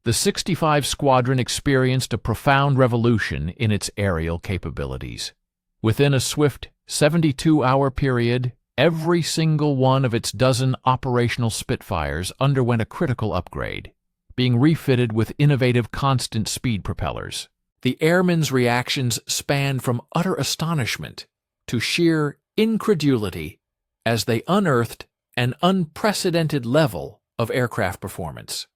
The 65 Squadron experienced a profound revolution in its aerial capabilities. Within a swift 72-hour period, every single one of its dozen operational Spitfires underwent a critical upgrade, being refitted with innovative constant-speed propellers. The airmen's reactions spanned from utter astonishment to sheer incredulity as they unearthed an unprecedented level of aircraft performance,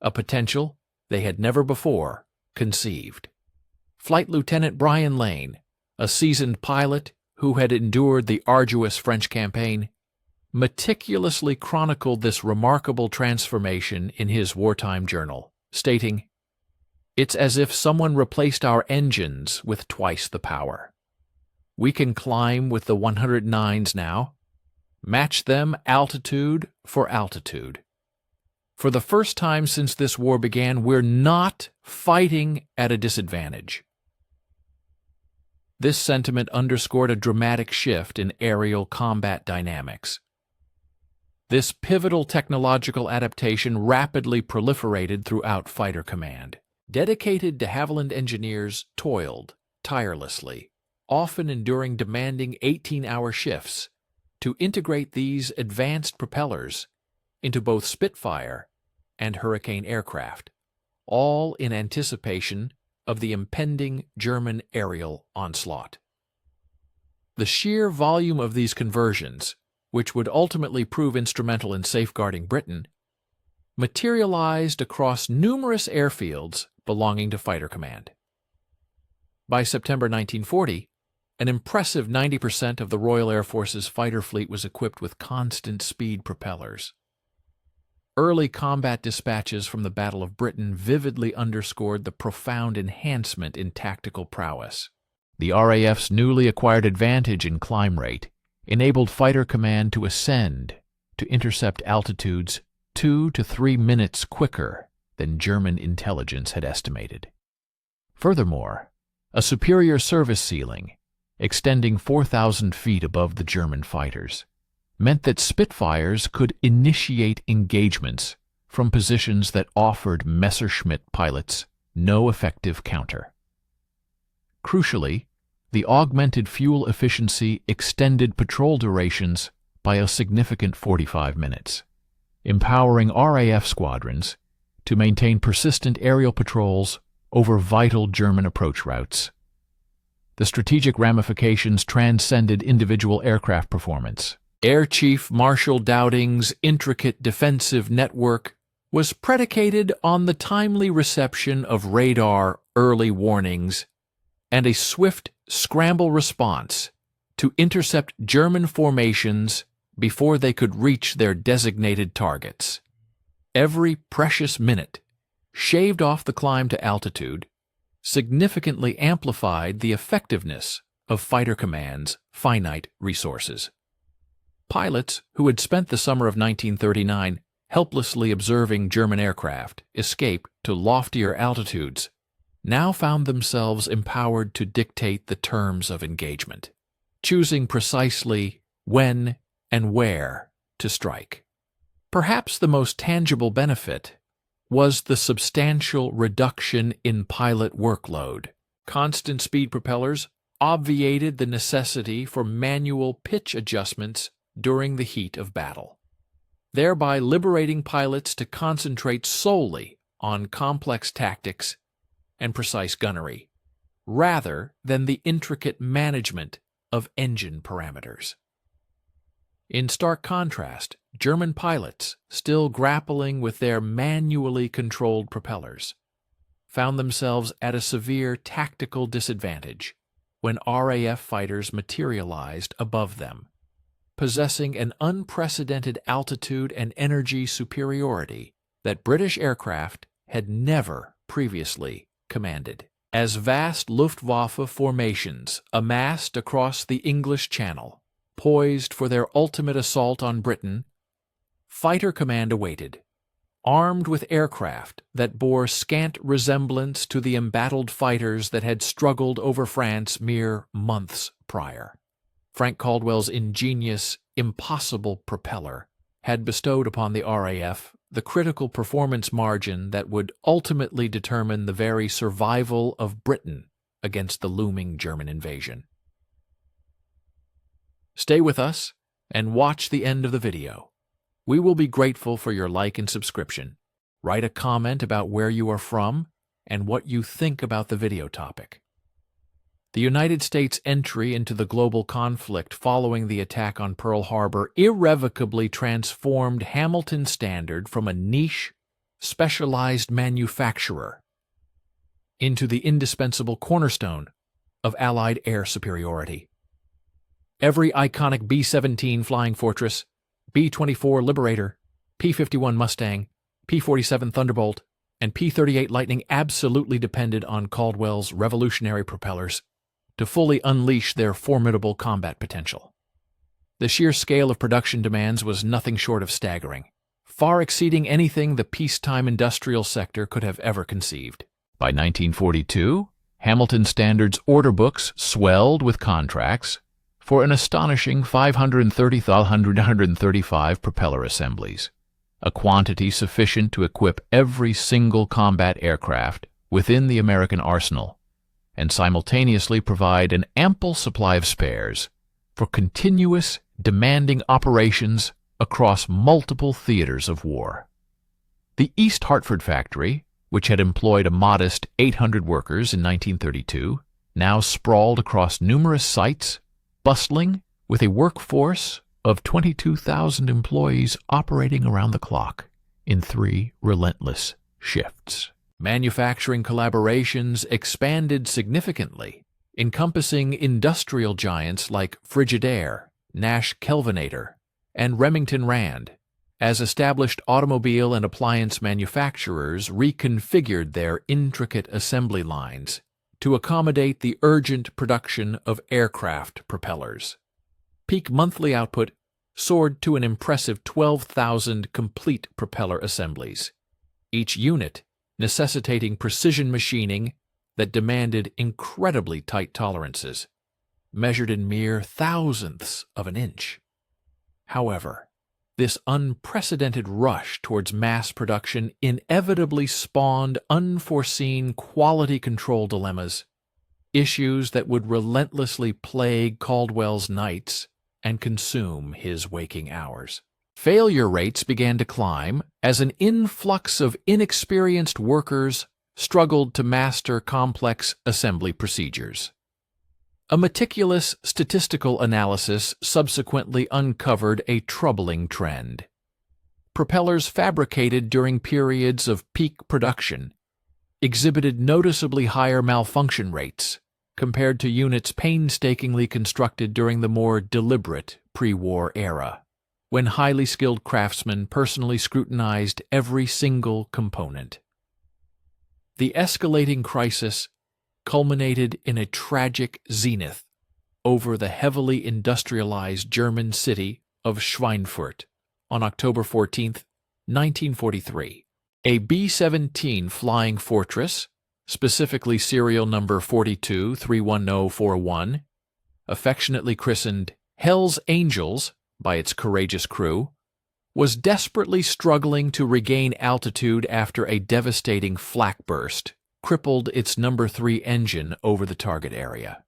a potential they had never before conceived. Flight Lieutenant Brian Lane, a seasoned pilot who had endured the arduous French campaign, meticulously chronicled this remarkable transformation in his wartime journal, stating, It's as if someone replaced our engines with twice the power. We can climb with the 109s now, match them altitude for altitude. For the first time since this war began, we're not fighting at a disadvantage. This sentiment underscored a dramatic shift in aerial combat dynamics. This pivotal technological adaptation rapidly proliferated throughout fighter command. Dedicated de Havilland engineers toiled tirelessly, often enduring demanding 18-hour shifts, to integrate these advanced propellers into both Spitfire and Hurricane aircraft, all in anticipation of the impending German aerial onslaught. The sheer volume of these conversions, which would ultimately prove instrumental in safeguarding Britain, materialized across numerous airfields belonging to Fighter Command. By September 1940, an impressive 90% of the Royal Air Force's fighter fleet was equipped with constant speed propellers. Early combat dispatches from the Battle of Britain vividly underscored the profound enhancement in tactical prowess. The RAF's newly acquired advantage in climb rate enabled Fighter Command to ascend to intercept altitudes 2 to 3 minutes quicker than German intelligence had estimated. Furthermore, a superior service ceiling, extending 4,000 feet above the German fighters, meant that Spitfires could initiate engagements from positions that offered Messerschmitt pilots no effective counter. Crucially, the augmented fuel efficiency extended patrol durations by a significant 45 minutes, empowering RAF squadrons to maintain persistent aerial patrols over vital German approach routes. The strategic ramifications transcended individual aircraft performance. Air Chief Marshal Dowding's intricate defensive network was predicated on the timely reception of radar early warnings and a swift scramble response to intercept German formations before they could reach their designated targets. Every precious minute shaved off the climb to altitude significantly amplified the effectiveness of Fighter Command's finite resources. Pilots who had spent the summer of 1939 helplessly observing German aircraft escape to loftier altitudes now found themselves empowered to dictate the terms of engagement, choosing precisely when and where to strike. Perhaps the most tangible benefit was the substantial reduction in pilot workload. Constant speed propellers obviated the necessity for manual pitch adjustments during the heat of battle, thereby liberating pilots to concentrate solely on complex tactics and precise gunnery, rather than the intricate management of engine parameters. In stark contrast, German pilots, still grappling with their manually controlled propellers, found themselves at a severe tactical disadvantage when RAF fighters materialized above them, possessing an unprecedented altitude and energy superiority that British aircraft had never previously commanded. As vast Luftwaffe formations amassed across the English Channel, poised for their ultimate assault on Britain, Fighter Command awaited, armed with aircraft that bore scant resemblance to the embattled fighters that had struggled over France mere months prior. Frank Caldwell's ingenious, impossible propeller had bestowed upon the RAF the critical performance margin that would ultimately determine the very survival of Britain against the looming German invasion. Stay with us and watch the end of the video. We will be grateful for your like and subscription. Write a comment about where you are from and what you think about the video topic. The United States' entry into the global conflict following the attack on Pearl Harbor irrevocably transformed Hamilton Standard from a niche, specialized manufacturer into the indispensable cornerstone of Allied air superiority. Every iconic B-17 Flying Fortress, B-24 Liberator, P-51 Mustang, P-47 Thunderbolt, and P-38 Lightning absolutely depended on Caldwell's revolutionary propellers to fully unleash their formidable combat potential. The sheer scale of production demands was nothing short of staggering, far exceeding anything the peacetime industrial sector could have ever conceived. By 1942, Hamilton Standard's order books swelled with contracts for an astonishing 535 propeller assemblies, a quantity sufficient to equip every single combat aircraft within the American arsenal, and simultaneously provide an ample supply of spares for continuous, demanding operations across multiple theaters of war. The East Hartford factory, which had employed a modest 800 workers in 1932, now sprawled across numerous sites, bustling with a workforce of 22,000 employees operating around the clock in 3 relentless shifts. Manufacturing collaborations expanded significantly, encompassing industrial giants like Frigidaire, Nash Kelvinator, and Remington Rand, as established automobile and appliance manufacturers reconfigured their intricate assembly lines to accommodate the urgent production of aircraft propellers. Peak monthly output soared to an impressive 12,000 complete propeller assemblies, each unit necessitating precision machining that demanded incredibly tight tolerances, measured in mere thousandths of an inch. However, this unprecedented rush towards mass production inevitably spawned unforeseen quality control dilemmas, issues that would relentlessly plague Caldwell's nights and consume his waking hours. Failure rates began to climb as an influx of inexperienced workers struggled to master complex assembly procedures. A meticulous statistical analysis subsequently uncovered a troubling trend. Propellers fabricated during periods of peak production exhibited noticeably higher malfunction rates compared to units painstakingly constructed during the more deliberate pre-war era, when highly skilled craftsmen personally scrutinized every single component. The escalating crisis culminated in a tragic zenith over the heavily industrialized German city of Schweinfurt on October 14, 1943. A B-17 Flying Fortress, specifically serial number 42-31041, affectionately christened Hell's Angels by its courageous crew, was desperately struggling to regain altitude after a devastating flak burst crippled its number 3 engine over the target area.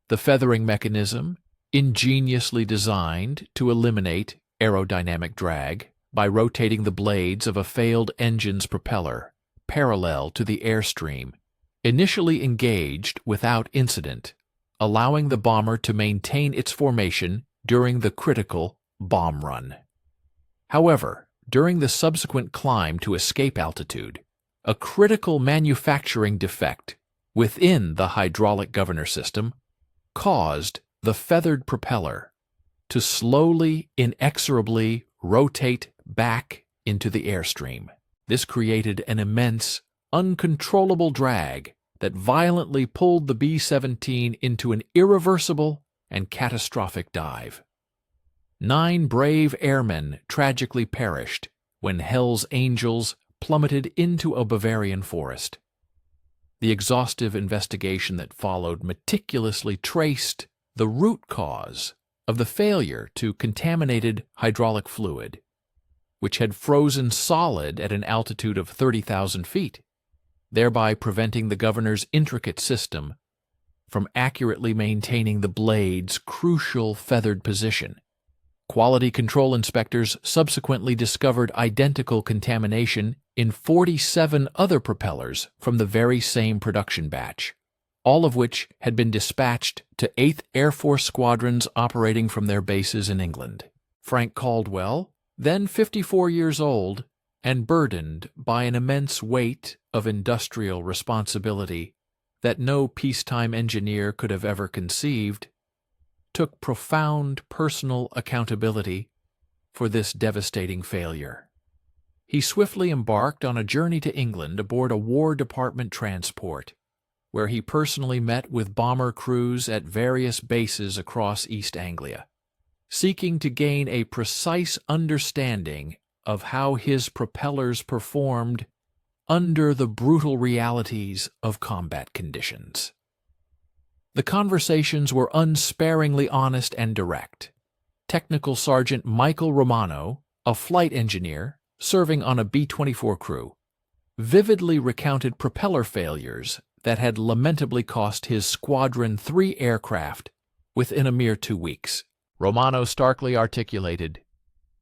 The feathering mechanism, ingeniously designed to eliminate aerodynamic drag by rotating the blades of a failed engine's propeller parallel to the airstream, initially engaged without incident, allowing the bomber to maintain its formation during the critical bomb run. However, during the subsequent climb to escape altitude, a critical manufacturing defect within the hydraulic governor system caused the feathered propeller to slowly, inexorably rotate back into the airstream. This created an immense, uncontrollable drag that violently pulled the B-17 into an irreversible and catastrophic dive. 9 brave airmen tragically perished when Hell's Angels plummeted into a Bavarian forest. The exhaustive investigation that followed meticulously traced the root cause of the failure to contaminated hydraulic fluid, which had frozen solid at an altitude of 30,000 feet, thereby preventing the governor's intricate system from accurately maintaining the blade's crucial feathered position. Quality control inspectors subsequently discovered identical contamination in 47 other propellers from the very same production batch, all of which had been dispatched to 8th Air Force squadrons operating from their bases in England. Frank Caldwell, then 54 years old and burdened by an immense weight of industrial responsibility that no peacetime engineer could have ever conceived, took profound personal accountability for this devastating failure. he swiftly embarked on a journey to England aboard a War Department transport, where he personally met with bomber crews at various bases across East Anglia, seeking to gain a precise understanding of how his propellers performed under the brutal realities of combat conditions. The conversations were unsparingly honest and direct. Technical Sergeant Michael Romano, a flight engineer serving on a B-24 crew, vividly recounted propeller failures that had lamentably cost his squadron 3 aircraft within a mere 2 weeks. Romano starkly articulated,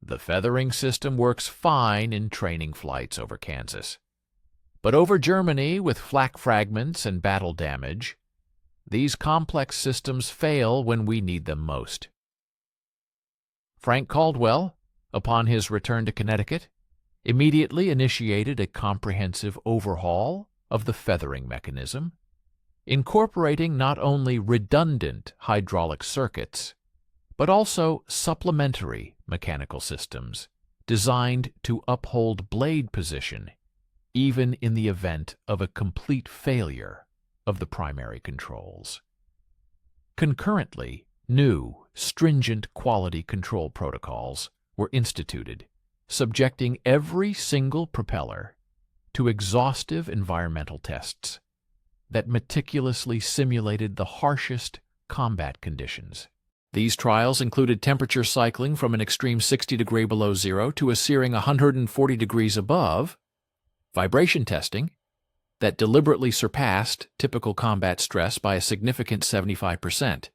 "The feathering system works fine in training flights over Kansas. But over Germany, with flak fragments and battle damage, these complex systems fail when we need them most." Frank Caldwell, upon his return to Connecticut, immediately initiated a comprehensive overhaul of the feathering mechanism, incorporating not only redundant hydraulic circuits, but also supplementary mechanical systems designed to uphold blade position even in the event of a complete failure of the primary controls. Concurrently, new, stringent quality control protocols were instituted, subjecting every single propeller to exhaustive environmental tests that meticulously simulated the harshest combat conditions. These trials included temperature cycling from an extreme 60 degrees below zero to a searing 140 degrees above, vibration testing that deliberately surpassed typical combat stress by a significant 75%,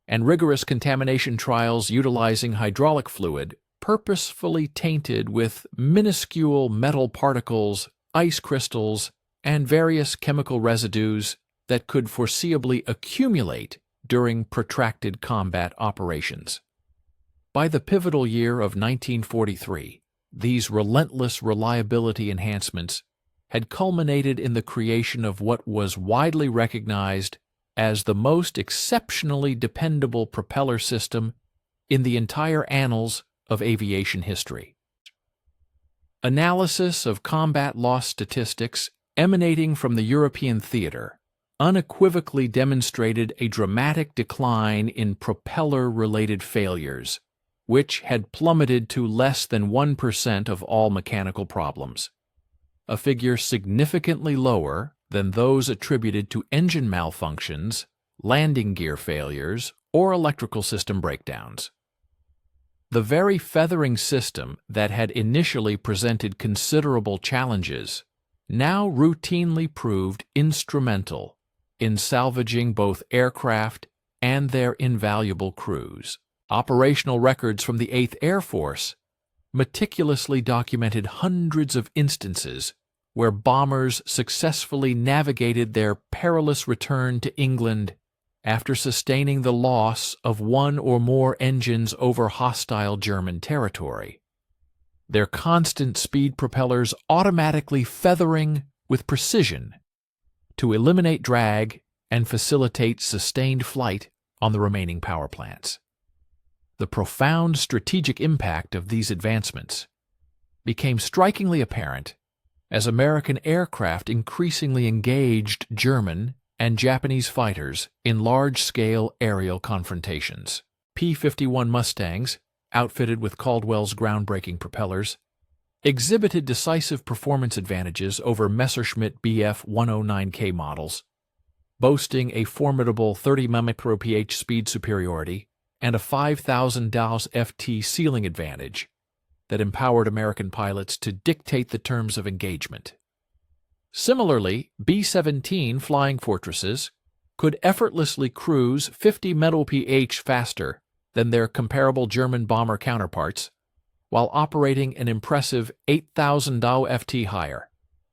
and rigorous contamination trials utilizing hydraulic fluid purposefully tainted with minuscule metal particles, ice crystals, and various chemical residues that could foreseeably accumulate during protracted combat operations. By the pivotal year of 1943, these relentless reliability enhancements had culminated in the creation of what was widely recognized as the most exceptionally dependable propeller system in the entire annals of aviation history. Analysis of combat loss statistics emanating from the European theater unequivocally demonstrated a dramatic decline in propeller-related failures, which had plummeted to less than 1% of all mechanical problems, a figure significantly lower than those attributed to engine malfunctions, landing gear failures, or electrical system breakdowns. The very feathering system that had initially presented considerable challenges now routinely proved instrumental in salvaging both aircraft and their invaluable crews. Operational records from the 8th Air Force meticulously documented hundreds of instances where bombers successfully navigated their perilous return to England after sustaining the loss of one or more engines over hostile German territory, their constant speed propellers automatically feathering with precision to eliminate drag and facilitate sustained flight on the remaining power plants. The profound strategic impact of these advancements became strikingly apparent as American aircraft increasingly engaged German and Japanese fighters in large-scale aerial confrontations. P-51 Mustangs, outfitted with Caldwell's groundbreaking propellers, exhibited decisive performance advantages over Messerschmitt Bf-109K models, boasting a formidable 30 mph speed superiority and a 5,000 DAUS FT ceiling advantage that empowered American pilots to dictate the terms of engagement. Similarly, B-17 Flying Fortresses could effortlessly cruise 50 mph faster than their comparable German bomber counterparts, while operating an impressive 8,000 DAU FT higher,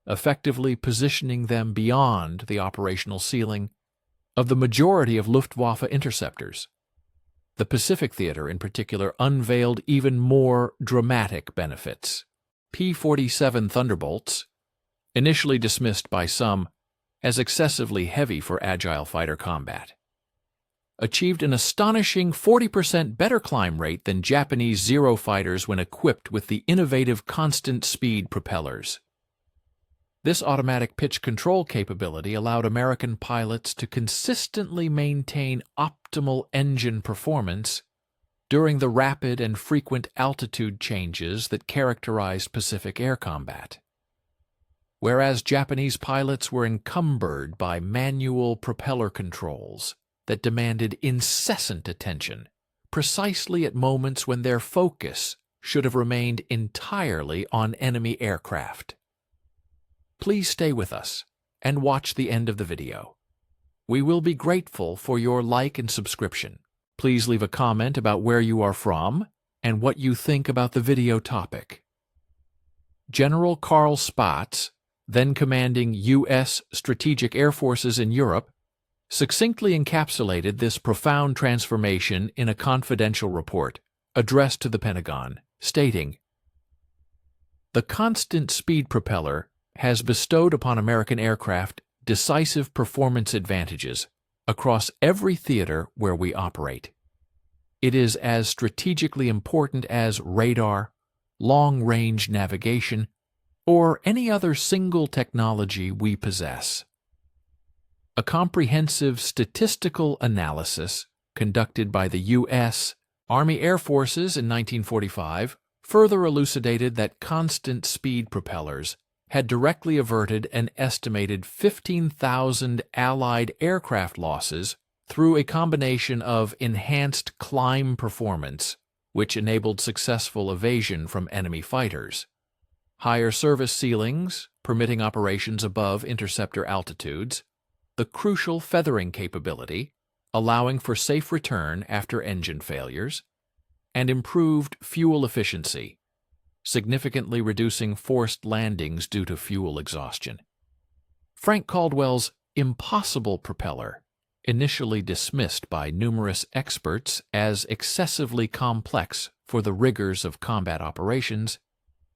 effectively positioning them beyond the operational ceiling of the majority of Luftwaffe interceptors. The Pacific Theater, in particular, unveiled even more dramatic benefits. P-47 Thunderbolts, initially dismissed by some as excessively heavy for agile fighter combat, achieved an astonishing 40% better climb rate than Japanese Zero fighters when equipped with the innovative constant-speed propellers. This automatic pitch control capability allowed American pilots to consistently maintain optimal engine performance during the rapid and frequent altitude changes that characterized Pacific air combat. Whereas Japanese pilots were encumbered by manual propeller controls that demanded incessant attention, precisely at moments when their focus should have remained entirely on enemy aircraft. Please stay with us and watch the end of the video. We will be grateful for your like and subscription. Please leave a comment about where you are from and what you think about the video topic. General Carl Spaatz, then commanding U.S. Strategic Air Forces in Europe, succinctly encapsulated this profound transformation in a confidential report addressed to the Pentagon, stating, "The constant speed propeller has bestowed upon American aircraft decisive performance advantages across every theater where we operate. It is as strategically important as radar, long-range navigation, or any other single technology we possess." A comprehensive statistical analysis conducted by the U.S. Army Air Forces in 1945 further elucidated that constant speed propellers had directly averted an estimated 15,000 Allied aircraft losses through a combination of enhanced climb performance, which enabled successful evasion from enemy fighters, higher service ceilings, permitting operations above interceptor altitudes, the crucial feathering capability, allowing for safe return after engine failures, and improved fuel efficiency, significantly reducing forced landings due to fuel exhaustion. Frank Caldwell's impossible propeller, initially dismissed by numerous experts as excessively complex for the rigors of combat operations,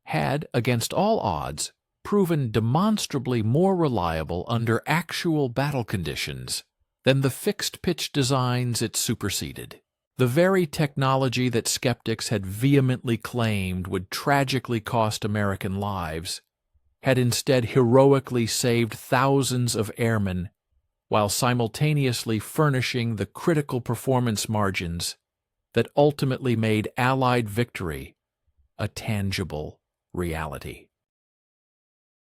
had, against all odds, proven demonstrably more reliable under actual battle conditions than the fixed-pitch designs it superseded. The very technology that skeptics had vehemently claimed would tragically cost American lives had instead heroically saved thousands of airmen while simultaneously furnishing the critical performance margins that ultimately made Allied victory a tangible reality.